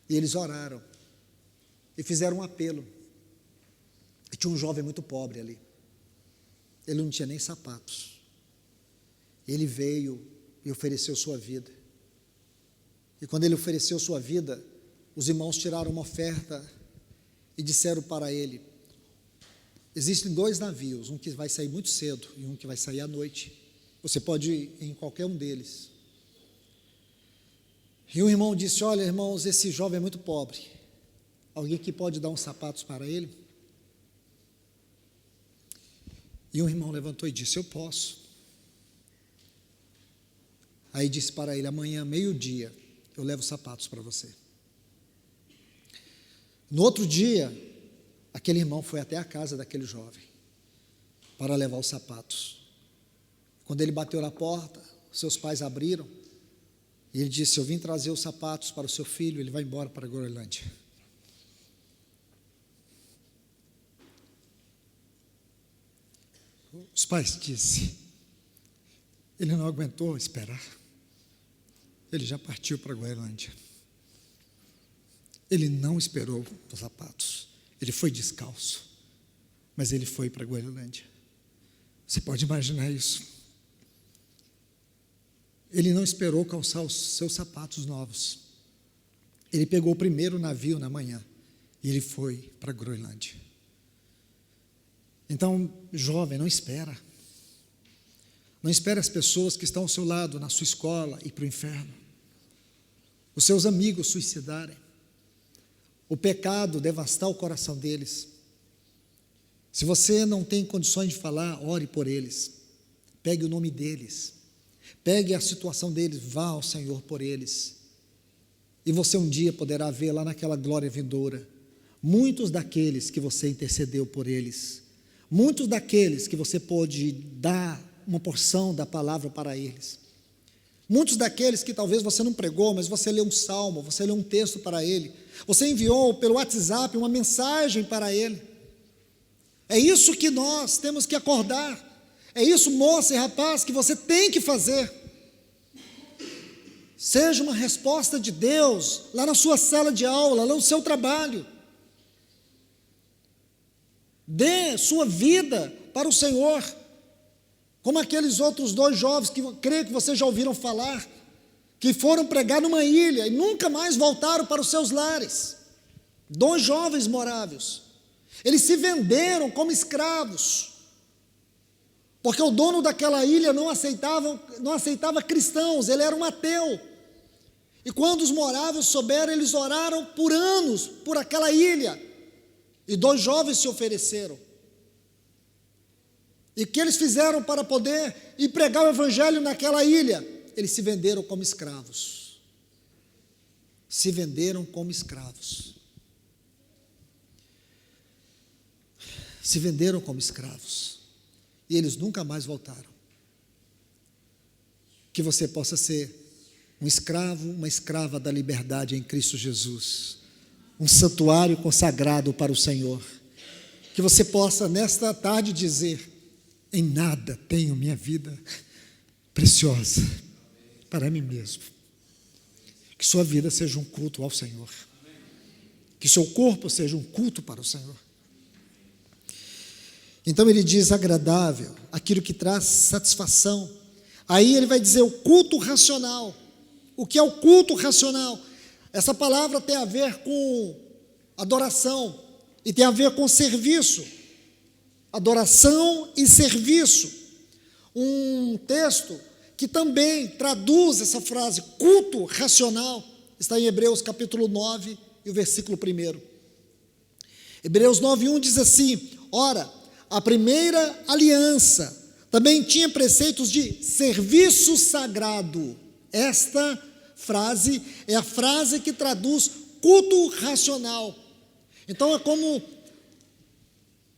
E eles oraram, e fizeram um apelo. E tinha um jovem muito pobre ali, ele não tinha nem sapatos, ele veio e ofereceu sua vida, e quando ele ofereceu sua vida, os irmãos tiraram uma oferta, e disseram para ele, existem 2 navios, um que vai sair muito cedo, e um que vai sair à noite, você pode ir em qualquer um deles, e o irmão disse, olha irmãos, esse jovem é muito pobre, alguém que pode dar uns sapatos para ele? E um irmão levantou e disse, eu posso. Aí disse para ele, amanhã, meio-dia, eu levo sapatos para você. No outro dia, aquele irmão foi até a casa daquele jovem, para levar os sapatos. Quando ele bateu na porta, seus pais abriram, e ele disse, eu vim trazer os sapatos para o seu filho, ele vai embora para a Groenlândia. Os pais disseram, ele não aguentou esperar, ele já partiu para a Groenlândia. Ele não esperou os sapatos, ele foi descalço, mas ele foi para a Groenlândia. Você pode imaginar isso? Ele não esperou calçar os seus sapatos novos, ele pegou o primeiro navio na manhã, e ele foi para a Groenlândia. Então, jovem, não espera as pessoas que estão ao seu lado, na sua escola, ir para o inferno, os seus amigos suicidarem, o pecado devastar o coração deles. Se você não tem condições de falar, ore por eles. Pegue o nome deles. Pegue a situação deles, vá ao Senhor por eles. E você um dia poderá ver lá naquela glória vindoura, muitos daqueles que você intercedeu por eles, muitos daqueles que você pôde dar uma porção da palavra para eles, muitos daqueles que talvez você não pregou, mas você leu um salmo, você leu um texto para ele, você enviou pelo WhatsApp uma mensagem para ele. É isso que nós temos que acordar, é isso, moça e rapaz, que você tem que fazer. Seja uma resposta de Deus lá na sua sala de aula, lá no seu trabalho. Dê sua vida para o Senhor, como aqueles outros 2 jovens que creio que vocês já ouviram falar, que foram pregar numa ilha e nunca mais voltaram para os seus lares. 2 jovens morávios. Eles se venderam como escravos, porque o dono daquela ilha não aceitava cristãos, ele era um ateu. E quando os moráveis souberam, eles oraram por anos por aquela ilha. E 2 jovens se ofereceram. E o que eles fizeram para poder ir pregar o evangelho naquela ilha? Eles se venderam como escravos. Se venderam como escravos. Se venderam como escravos. E eles nunca mais voltaram. Que você possa ser um escravo, uma escrava da liberdade em Cristo Jesus. Um santuário consagrado para o Senhor. Que você possa nesta tarde dizer: em nada tenho minha vida preciosa para mim mesmo. Que sua vida seja um culto ao Senhor. Que seu corpo seja um culto para o Senhor. Então ele diz agradável, aquilo que traz satisfação. Aí ele vai dizer o culto racional. O que é o culto racional? Essa palavra tem a ver com adoração e tem a ver com serviço. Adoração e serviço. Um texto que também traduz essa frase, culto racional, está em Hebreus capítulo 9 e o versículo 1. Hebreus 9:1 diz assim: ora, a primeira aliança também tinha preceitos de serviço sagrado. Esta frase é a frase que traduz culto racional. Então é como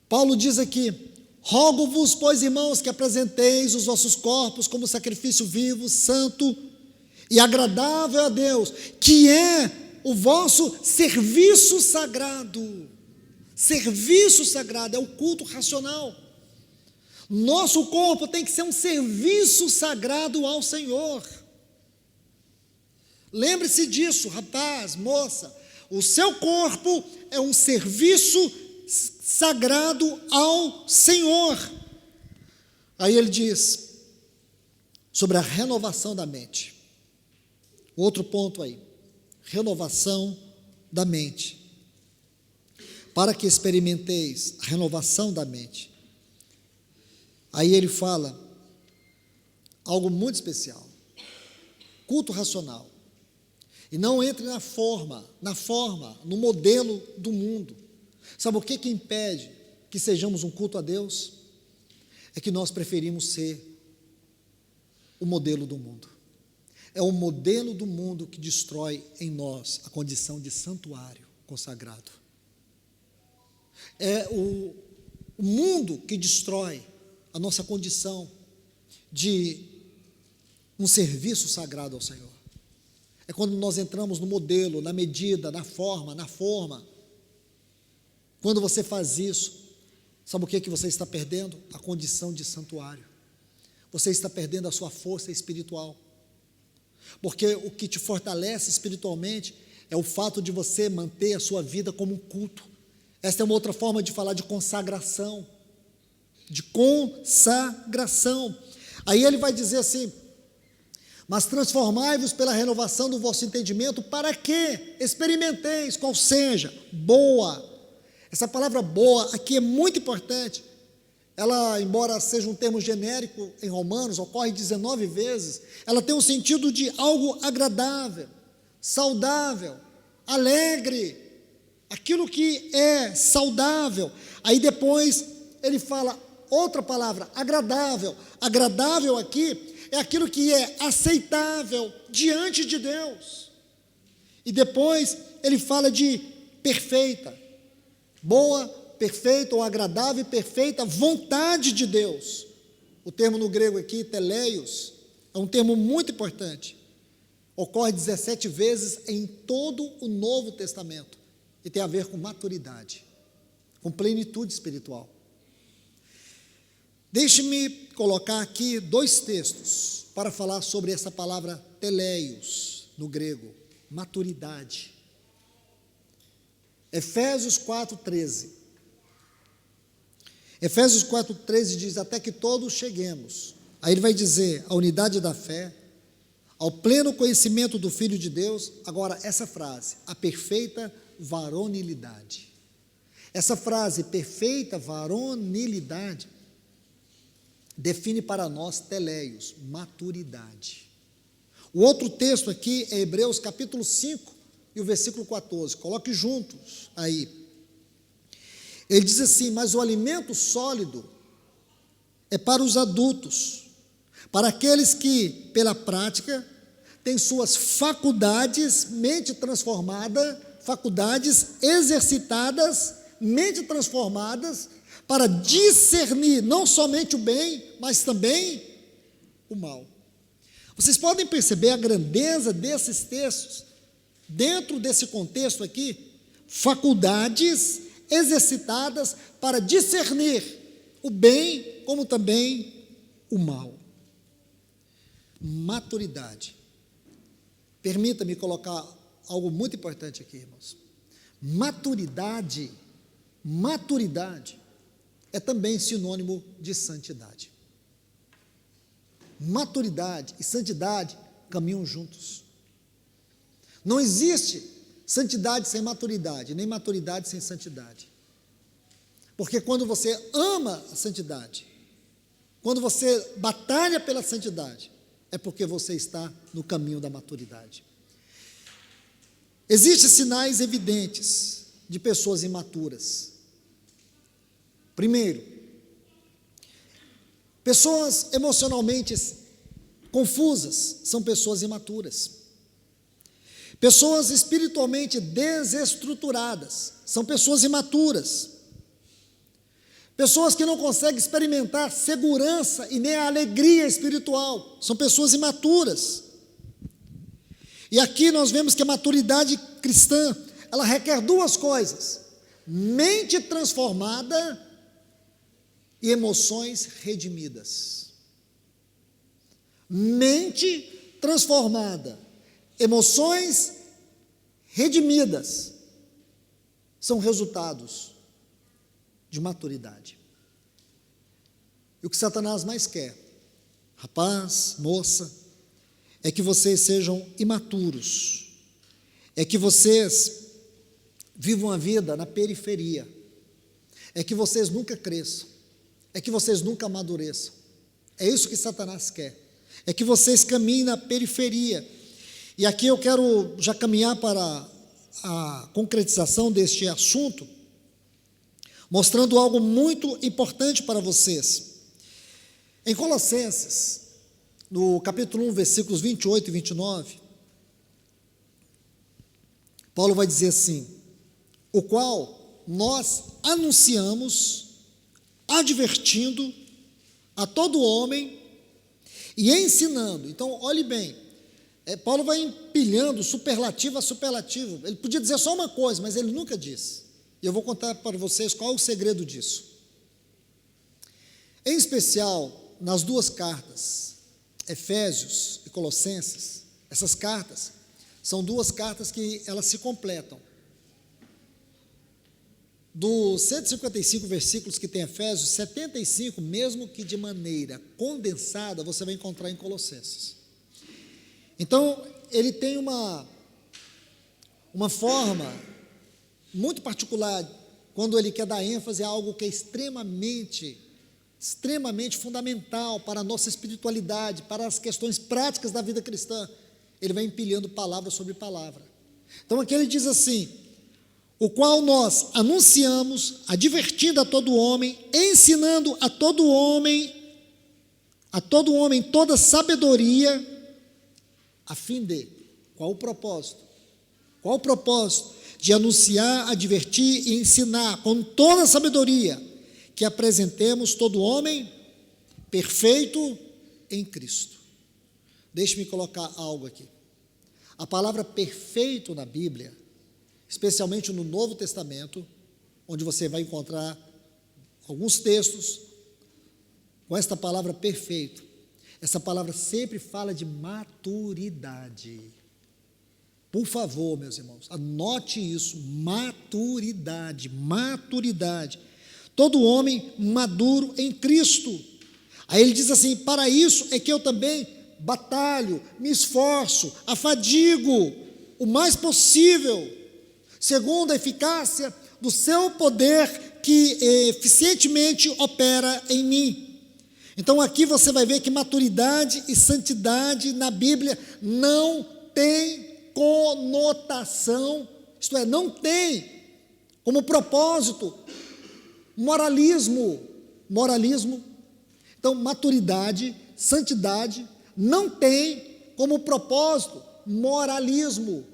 Paulo diz aqui: rogo-vos, pois, irmãos, que apresenteis os vossos corpos como sacrifício vivo, santo e agradável a Deus, que é o vosso serviço sagrado. Serviço sagrado é o culto racional. Nosso corpo tem que ser um serviço sagrado ao Senhor. Lembre-se disso, rapaz, moça. O seu corpo é um serviço sagrado ao Senhor. Aí ele diz sobre a renovação da mente. Outro ponto aí, renovação da mente. Para que experimenteis a renovação da mente. Aí ele fala algo muito especial. Culto racional. E não entre na forma, no modelo do mundo. Sabe o que impede que sejamos um culto a Deus? É que nós preferimos ser o modelo do mundo. É o modelo do mundo que destrói em nós a condição de santuário consagrado. É o mundo que destrói a nossa condição de um serviço sagrado ao Senhor. É quando nós entramos no modelo, na medida, na forma. Quando você faz isso, sabe o que você está perdendo? A condição de santuário. Você está perdendo a sua força espiritual. Porque o que te fortalece espiritualmente é o fato de você manter a sua vida como um culto. Esta é uma outra forma de falar de consagração. De consagração. Aí ele vai dizer assim: mas transformai-vos pela renovação do vosso entendimento, para que experimenteis qual seja boa. Essa palavra boa aqui é muito importante. Ela, embora seja um termo genérico em Romanos, ocorre 19 vezes, ela tem um sentido de algo agradável, saudável, alegre, aquilo que é saudável. Aí depois ele fala outra palavra, agradável. Agradável aqui é aquilo que é aceitável diante de Deus. E depois ele fala de perfeita, boa, perfeita ou agradável e perfeita vontade de Deus. O termo no grego aqui, teleios, é um termo muito importante. Ocorre 17 vezes em todo o Novo Testamento e tem a ver com maturidade, com plenitude espiritual. Deixe-me colocar aqui 2 textos para falar sobre essa palavra teleios, no grego, maturidade. Efésios 4:13. Efésios 4:13 diz, até que todos cheguemos. Aí ele vai dizer, a unidade da fé, ao pleno conhecimento do Filho de Deus. Agora, essa frase, a perfeita varonilidade. Essa frase, perfeita varonilidade, define para nós teleios, maturidade. O outro texto aqui é Hebreus capítulo 5 e o versículo 14, coloque juntos aí. Ele diz assim, mas o alimento sólido é para os adultos, para aqueles que, pela prática, têm suas faculdades, mente transformada, faculdades exercitadas, mente transformadas, para discernir não somente o bem, mas também o mal. Vocês podem perceber a grandeza desses textos, dentro desse contexto aqui, faculdades exercitadas para discernir o bem, como também o mal. Maturidade. Permita-me colocar algo muito importante aqui, irmãos. Maturidade é também sinônimo de santidade. Maturidade e santidade caminham juntos. Não existe santidade sem maturidade, nem maturidade sem santidade. Porque quando você ama a santidade, quando você batalha pela santidade, é porque você está no caminho da maturidade. Existem sinais evidentes de pessoas imaturas. Primeiro, pessoas emocionalmente confusas são pessoas imaturas. Pessoas espiritualmente desestruturadas são pessoas imaturas. Pessoas que não conseguem experimentar segurança e nem a alegria espiritual são pessoas imaturas. E aqui nós vemos que a maturidade cristã, ela requer 2 coisas: mente transformada e emoções redimidas. Mente transformada, emoções redimidas são resultados de maturidade. E o que Satanás mais quer, rapaz, moça, é que vocês sejam imaturos, é que vocês vivam a vida na periferia, é que vocês nunca cresçam, é que vocês nunca amadureçam. É isso que Satanás quer, é que vocês caminhem na periferia. E aqui eu quero já caminhar para a concretização deste assunto, mostrando algo muito importante para vocês. Em Colossenses, no capítulo 1, versículos 28 e 29, Paulo vai dizer assim, o qual nós anunciamos, advertindo a todo homem e ensinando. Então, olhe bem, Paulo vai empilhando superlativo a superlativo. Ele podia dizer só uma coisa, mas ele nunca disse. E eu vou contar para vocês qual é o segredo disso. Em especial, nas 2 cartas, Efésios e Colossenses, essas cartas são 2 cartas que elas se completam. Dos 155 versículos que tem Efésios, 75, mesmo que de maneira condensada, você vai encontrar em Colossenses. Então, ele tem uma forma muito particular, quando ele quer dar ênfase a algo que é extremamente fundamental para a nossa espiritualidade, para as questões práticas da vida cristã. Ele vai empilhando palavra sobre palavra. Então aqui ele diz assim, o qual nós anunciamos, advertindo a todo homem, ensinando a todo homem toda sabedoria, a fim de, qual o propósito? Qual o propósito? De anunciar, advertir e ensinar com toda sabedoria, que apresentemos todo homem perfeito em Cristo. Deixe-me colocar algo aqui. A palavra perfeito na Bíblia, especialmente no Novo Testamento, onde você vai encontrar alguns textos com esta palavra perfeito. Essa palavra sempre fala de maturidade. Por favor, meus irmãos, anote isso, maturidade, maturidade. Todo homem maduro em Cristo. Aí ele diz assim: para isso é que eu também batalho, me esforço, afadigo o mais possível, segundo a eficácia do seu poder que eficientemente opera em mim. Então aqui você vai ver que maturidade e santidade na Bíblia não tem conotação, isto é, não tem como propósito moralismo. Então maturidade, santidade não tem como propósito moralismo.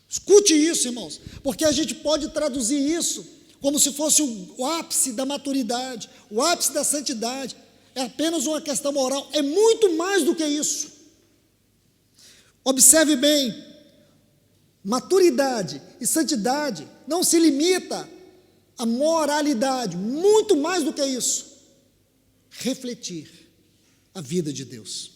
Escute isso, irmãos, porque a gente pode traduzir isso como se fosse o ápice da maturidade, o ápice da santidade. É apenas uma questão moral, é muito mais do que isso. Observe bem, maturidade e santidade não se limita à moralidade, muito mais do que isso. Refletir a vida de Deus.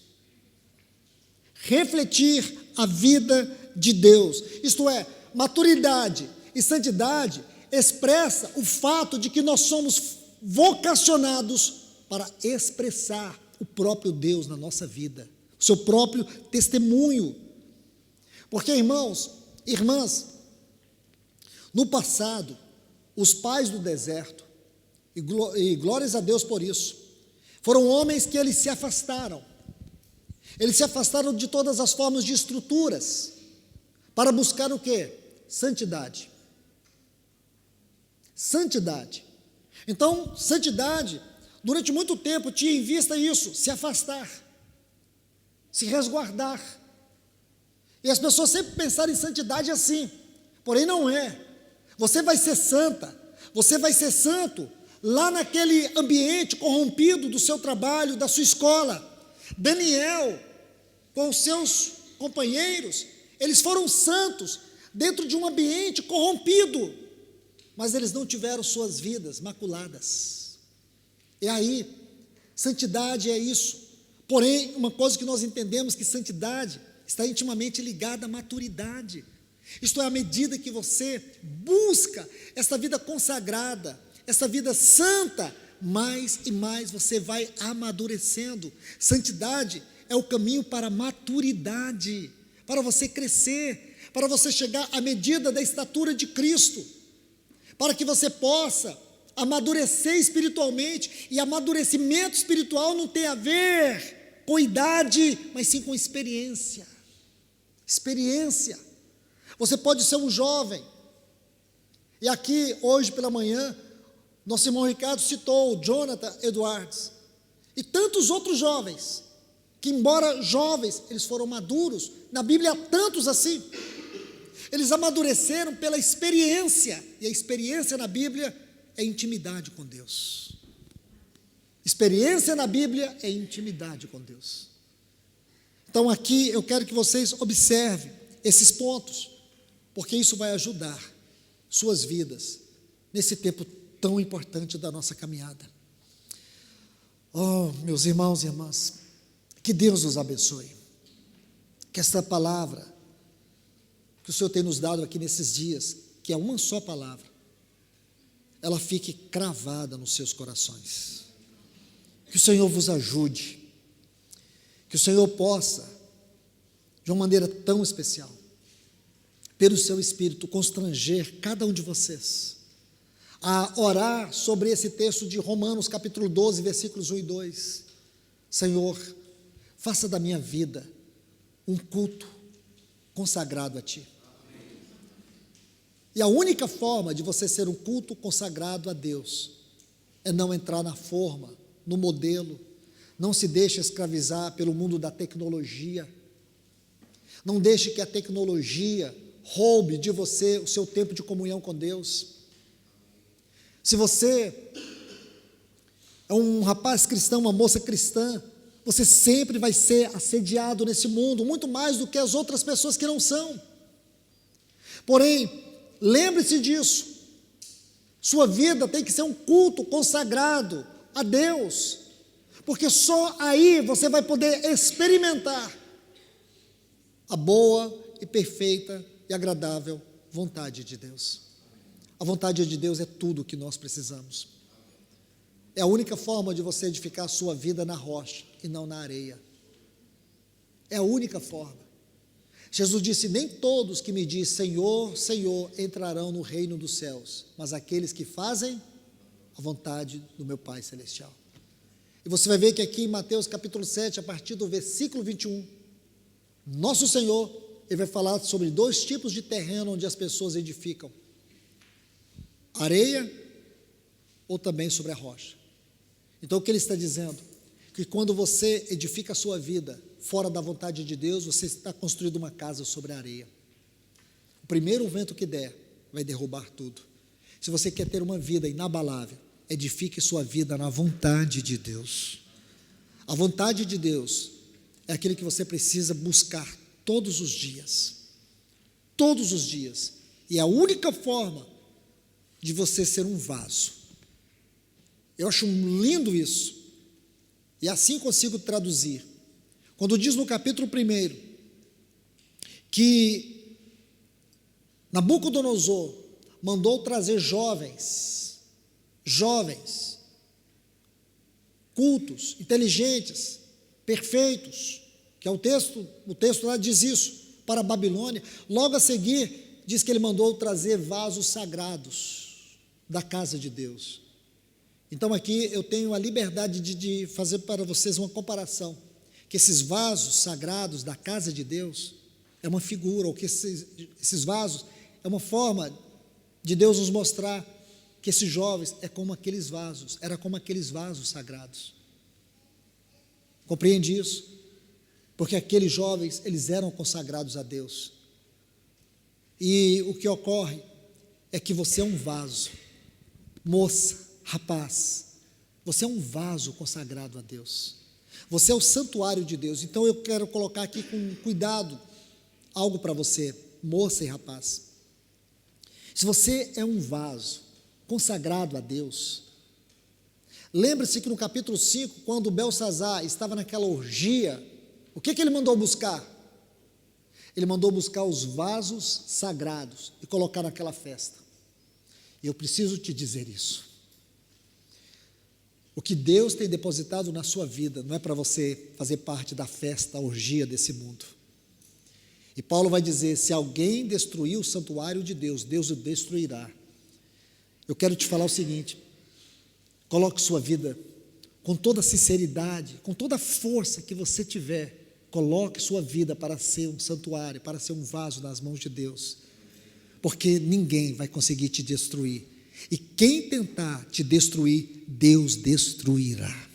Refletir a vida de Deus. Isto é, maturidade e santidade expressa o fato de que nós somos vocacionados para expressar o próprio Deus na nossa vida, o seu próprio testemunho. Porque, irmãos, irmãs, no passado, os pais do deserto, e glórias a Deus por isso, foram homens que eles se afastaram de todas as formas de estruturas, para buscar o quê? Santidade. Santidade. Então, santidade, durante muito tempo, tinha em vista isso, se afastar, se resguardar. E as pessoas sempre pensaram em santidade assim, porém não é. Você vai ser santa, você vai ser santo, lá naquele ambiente corrompido do seu trabalho, da sua escola. Daniel, com os seus companheiros, eles foram santos dentro de um ambiente corrompido, mas eles não tiveram suas vidas maculadas. E aí, santidade é isso. Porém, uma coisa que nós entendemos, que santidade está intimamente ligada à maturidade. Isto é, à medida que você busca essa vida consagrada, essa vida santa, mais e mais você vai amadurecendo. Santidade é o caminho para a maturidade, para você crescer, para você chegar à medida da estatura de Cristo, para que você possa amadurecer espiritualmente. E amadurecimento espiritual não tem a ver com idade, mas sim com experiência. Experiência. Você pode ser um jovem, e aqui hoje pela manhã nosso irmão Ricardo citou o Jonathan Edwards e tantos outros jovens, que embora jovens, eles foram maduros. Na Bíblia há tantos assim. Eles amadureceram pela experiência, e a experiência na Bíblia é intimidade com Deus. Experiência na Bíblia é intimidade com Deus. Então aqui eu quero que vocês observem esses pontos, porque isso vai ajudar suas vidas nesse tempo tão importante da nossa caminhada. Oh, meus irmãos e irmãs, que Deus nos abençoe, que esta palavra que o Senhor tem nos dado aqui nesses dias, que é uma só palavra, ela fique cravada nos seus corações. Que o Senhor vos ajude, que o Senhor possa, de uma maneira tão especial, pelo seu Espírito, constranger cada um de vocês a orar sobre esse texto de Romanos capítulo 12, versículos 1 e 2. Senhor, faça da minha vida um culto consagrado a Ti. E a única forma de você ser um culto consagrado a Deus é não entrar na forma, no modelo, não se deixe escravizar pelo mundo da tecnologia, não deixe que a tecnologia roube de você o seu tempo de comunhão com Deus. Se você é um rapaz cristão, uma moça cristã, você sempre vai ser assediado nesse mundo, muito mais do que as outras pessoas que não são. Porém, lembre-se disso, sua vida tem que ser um culto consagrado a Deus, porque só aí você vai poder experimentar a boa e perfeita e agradável vontade de Deus. A vontade de Deus é tudo o que nós precisamos. É a única forma de você edificar a sua vida na rocha e não na areia. É a única forma. Jesus disse: nem todos que me dizem Senhor, Senhor entrarão no reino dos céus, mas aqueles que fazem a vontade do meu Pai Celestial. E você vai ver que aqui em Mateus capítulo 7, a partir do versículo 21, nosso Senhor, Ele vai falar sobre 2 tipos de terreno onde as pessoas edificam: areia ou também sobre a rocha. Então o que Ele está dizendo? Que quando você edifica a sua vida fora da vontade de Deus, você está construindo uma casa sobre a areia. O primeiro vento que der vai derrubar tudo. Se você quer ter uma vida inabalável, edifique sua vida na vontade de Deus. A vontade de Deus é aquilo que você precisa buscar todos os dias. Todos os dias. E é a única forma de você ser um vaso. Eu acho lindo isso. E assim consigo traduzir. Quando diz no capítulo 1 que Nabucodonosor mandou trazer jovens, cultos, inteligentes, perfeitos, que é o texto lá diz isso, para a Babilônia. Logo a seguir, diz que ele mandou trazer vasos sagrados da casa de Deus. Então aqui eu tenho a liberdade de fazer para vocês uma comparação, que esses vasos sagrados da casa de Deus é uma figura, ou que esses vasos é uma forma de Deus nos mostrar que esses jovens era como aqueles vasos sagrados. Compreende isso? Porque aqueles jovens, eles eram consagrados a Deus. E o que ocorre é que você é um vaso, moça, rapaz, você é um vaso consagrado a Deus. Você é o santuário de Deus. Então eu quero colocar aqui com cuidado algo para você, moça e rapaz. Se você é um vaso consagrado a Deus, lembre-se que no capítulo 5, quando Belsazar estava naquela orgia, o que ele mandou buscar? Ele mandou buscar os vasos sagrados e colocar naquela festa. E eu preciso te dizer isso. O que Deus tem depositado na sua vida não é para você fazer parte da festa, a orgia desse mundo. E Paulo vai dizer: se alguém destruir o santuário de Deus, Deus o destruirá. Eu quero te falar o seguinte: coloque sua vida com toda sinceridade, com toda a força que você tiver, coloque sua vida para ser um santuário, para ser um vaso nas mãos de Deus, porque ninguém vai conseguir te destruir. E quem tentar te destruir, Deus destruirá.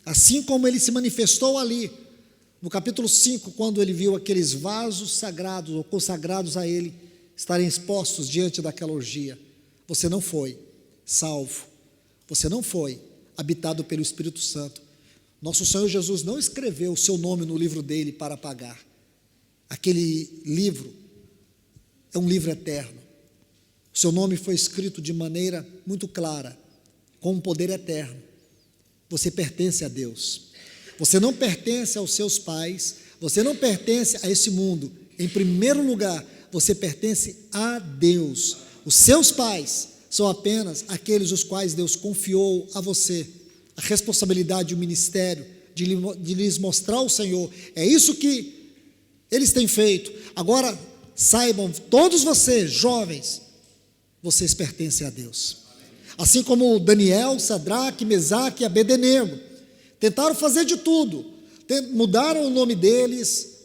Assim como ele se manifestou ali, no capítulo 5, quando ele viu aqueles vasos sagrados, ou consagrados a ele, estarem expostos diante daquela orgia. Você não foi salvo, você não foi habitado pelo Espírito Santo. Nosso Senhor Jesus não escreveu o seu nome no livro dele para apagar. Aquele livro é um livro eterno. O seu nome foi escrito de maneira muito clara, com um poder eterno. Você pertence a Deus. Você não pertence aos seus pais, você não pertence a esse mundo. Em primeiro lugar, você pertence a Deus. Os seus pais são apenas aqueles os quais Deus confiou a você a responsabilidade, o ministério, de lhes mostrar o Senhor. É isso que eles têm feito. Agora, saibam, todos vocês, jovens, vocês pertencem a Deus. Assim como Daniel, Sadraque, Mesaque e Abednego tentaram fazer de tudo, mudaram o nome deles,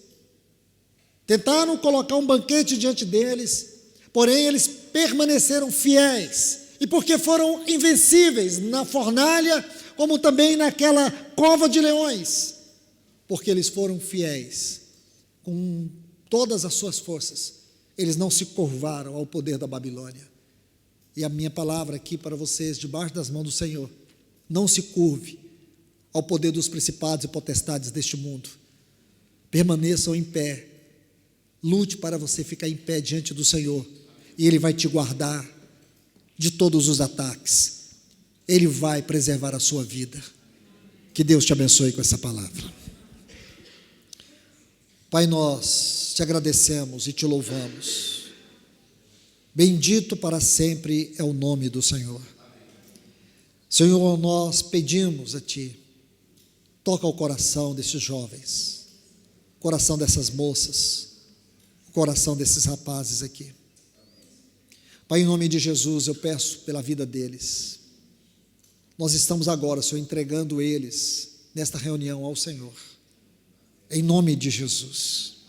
tentaram colocar um banquete diante deles, Porém, eles permaneceram fiéis, e porque foram invencíveis na fornalha, como também naquela cova de leões, porque eles foram fiéis, com todas as suas forças, eles não se curvaram ao poder da Babilônia. E a minha palavra aqui para vocês, debaixo das mãos do Senhor: não se curve ao poder dos principados e potestades deste mundo. Permaneçam em pé, lute para você ficar em pé diante do Senhor, e Ele vai te guardar de todos os ataques, Ele vai preservar a sua vida. Que Deus te abençoe com essa palavra. Pai, nós te agradecemos e te louvamos. Bendito para sempre é o nome do Senhor. Senhor, nós pedimos a Ti, toca o coração desses jovens, o coração dessas moças, o coração desses rapazes aqui. Pai, em nome de Jesus, eu peço pela vida deles. Nós estamos agora, Senhor, entregando eles nesta reunião ao Senhor, em nome de Jesus.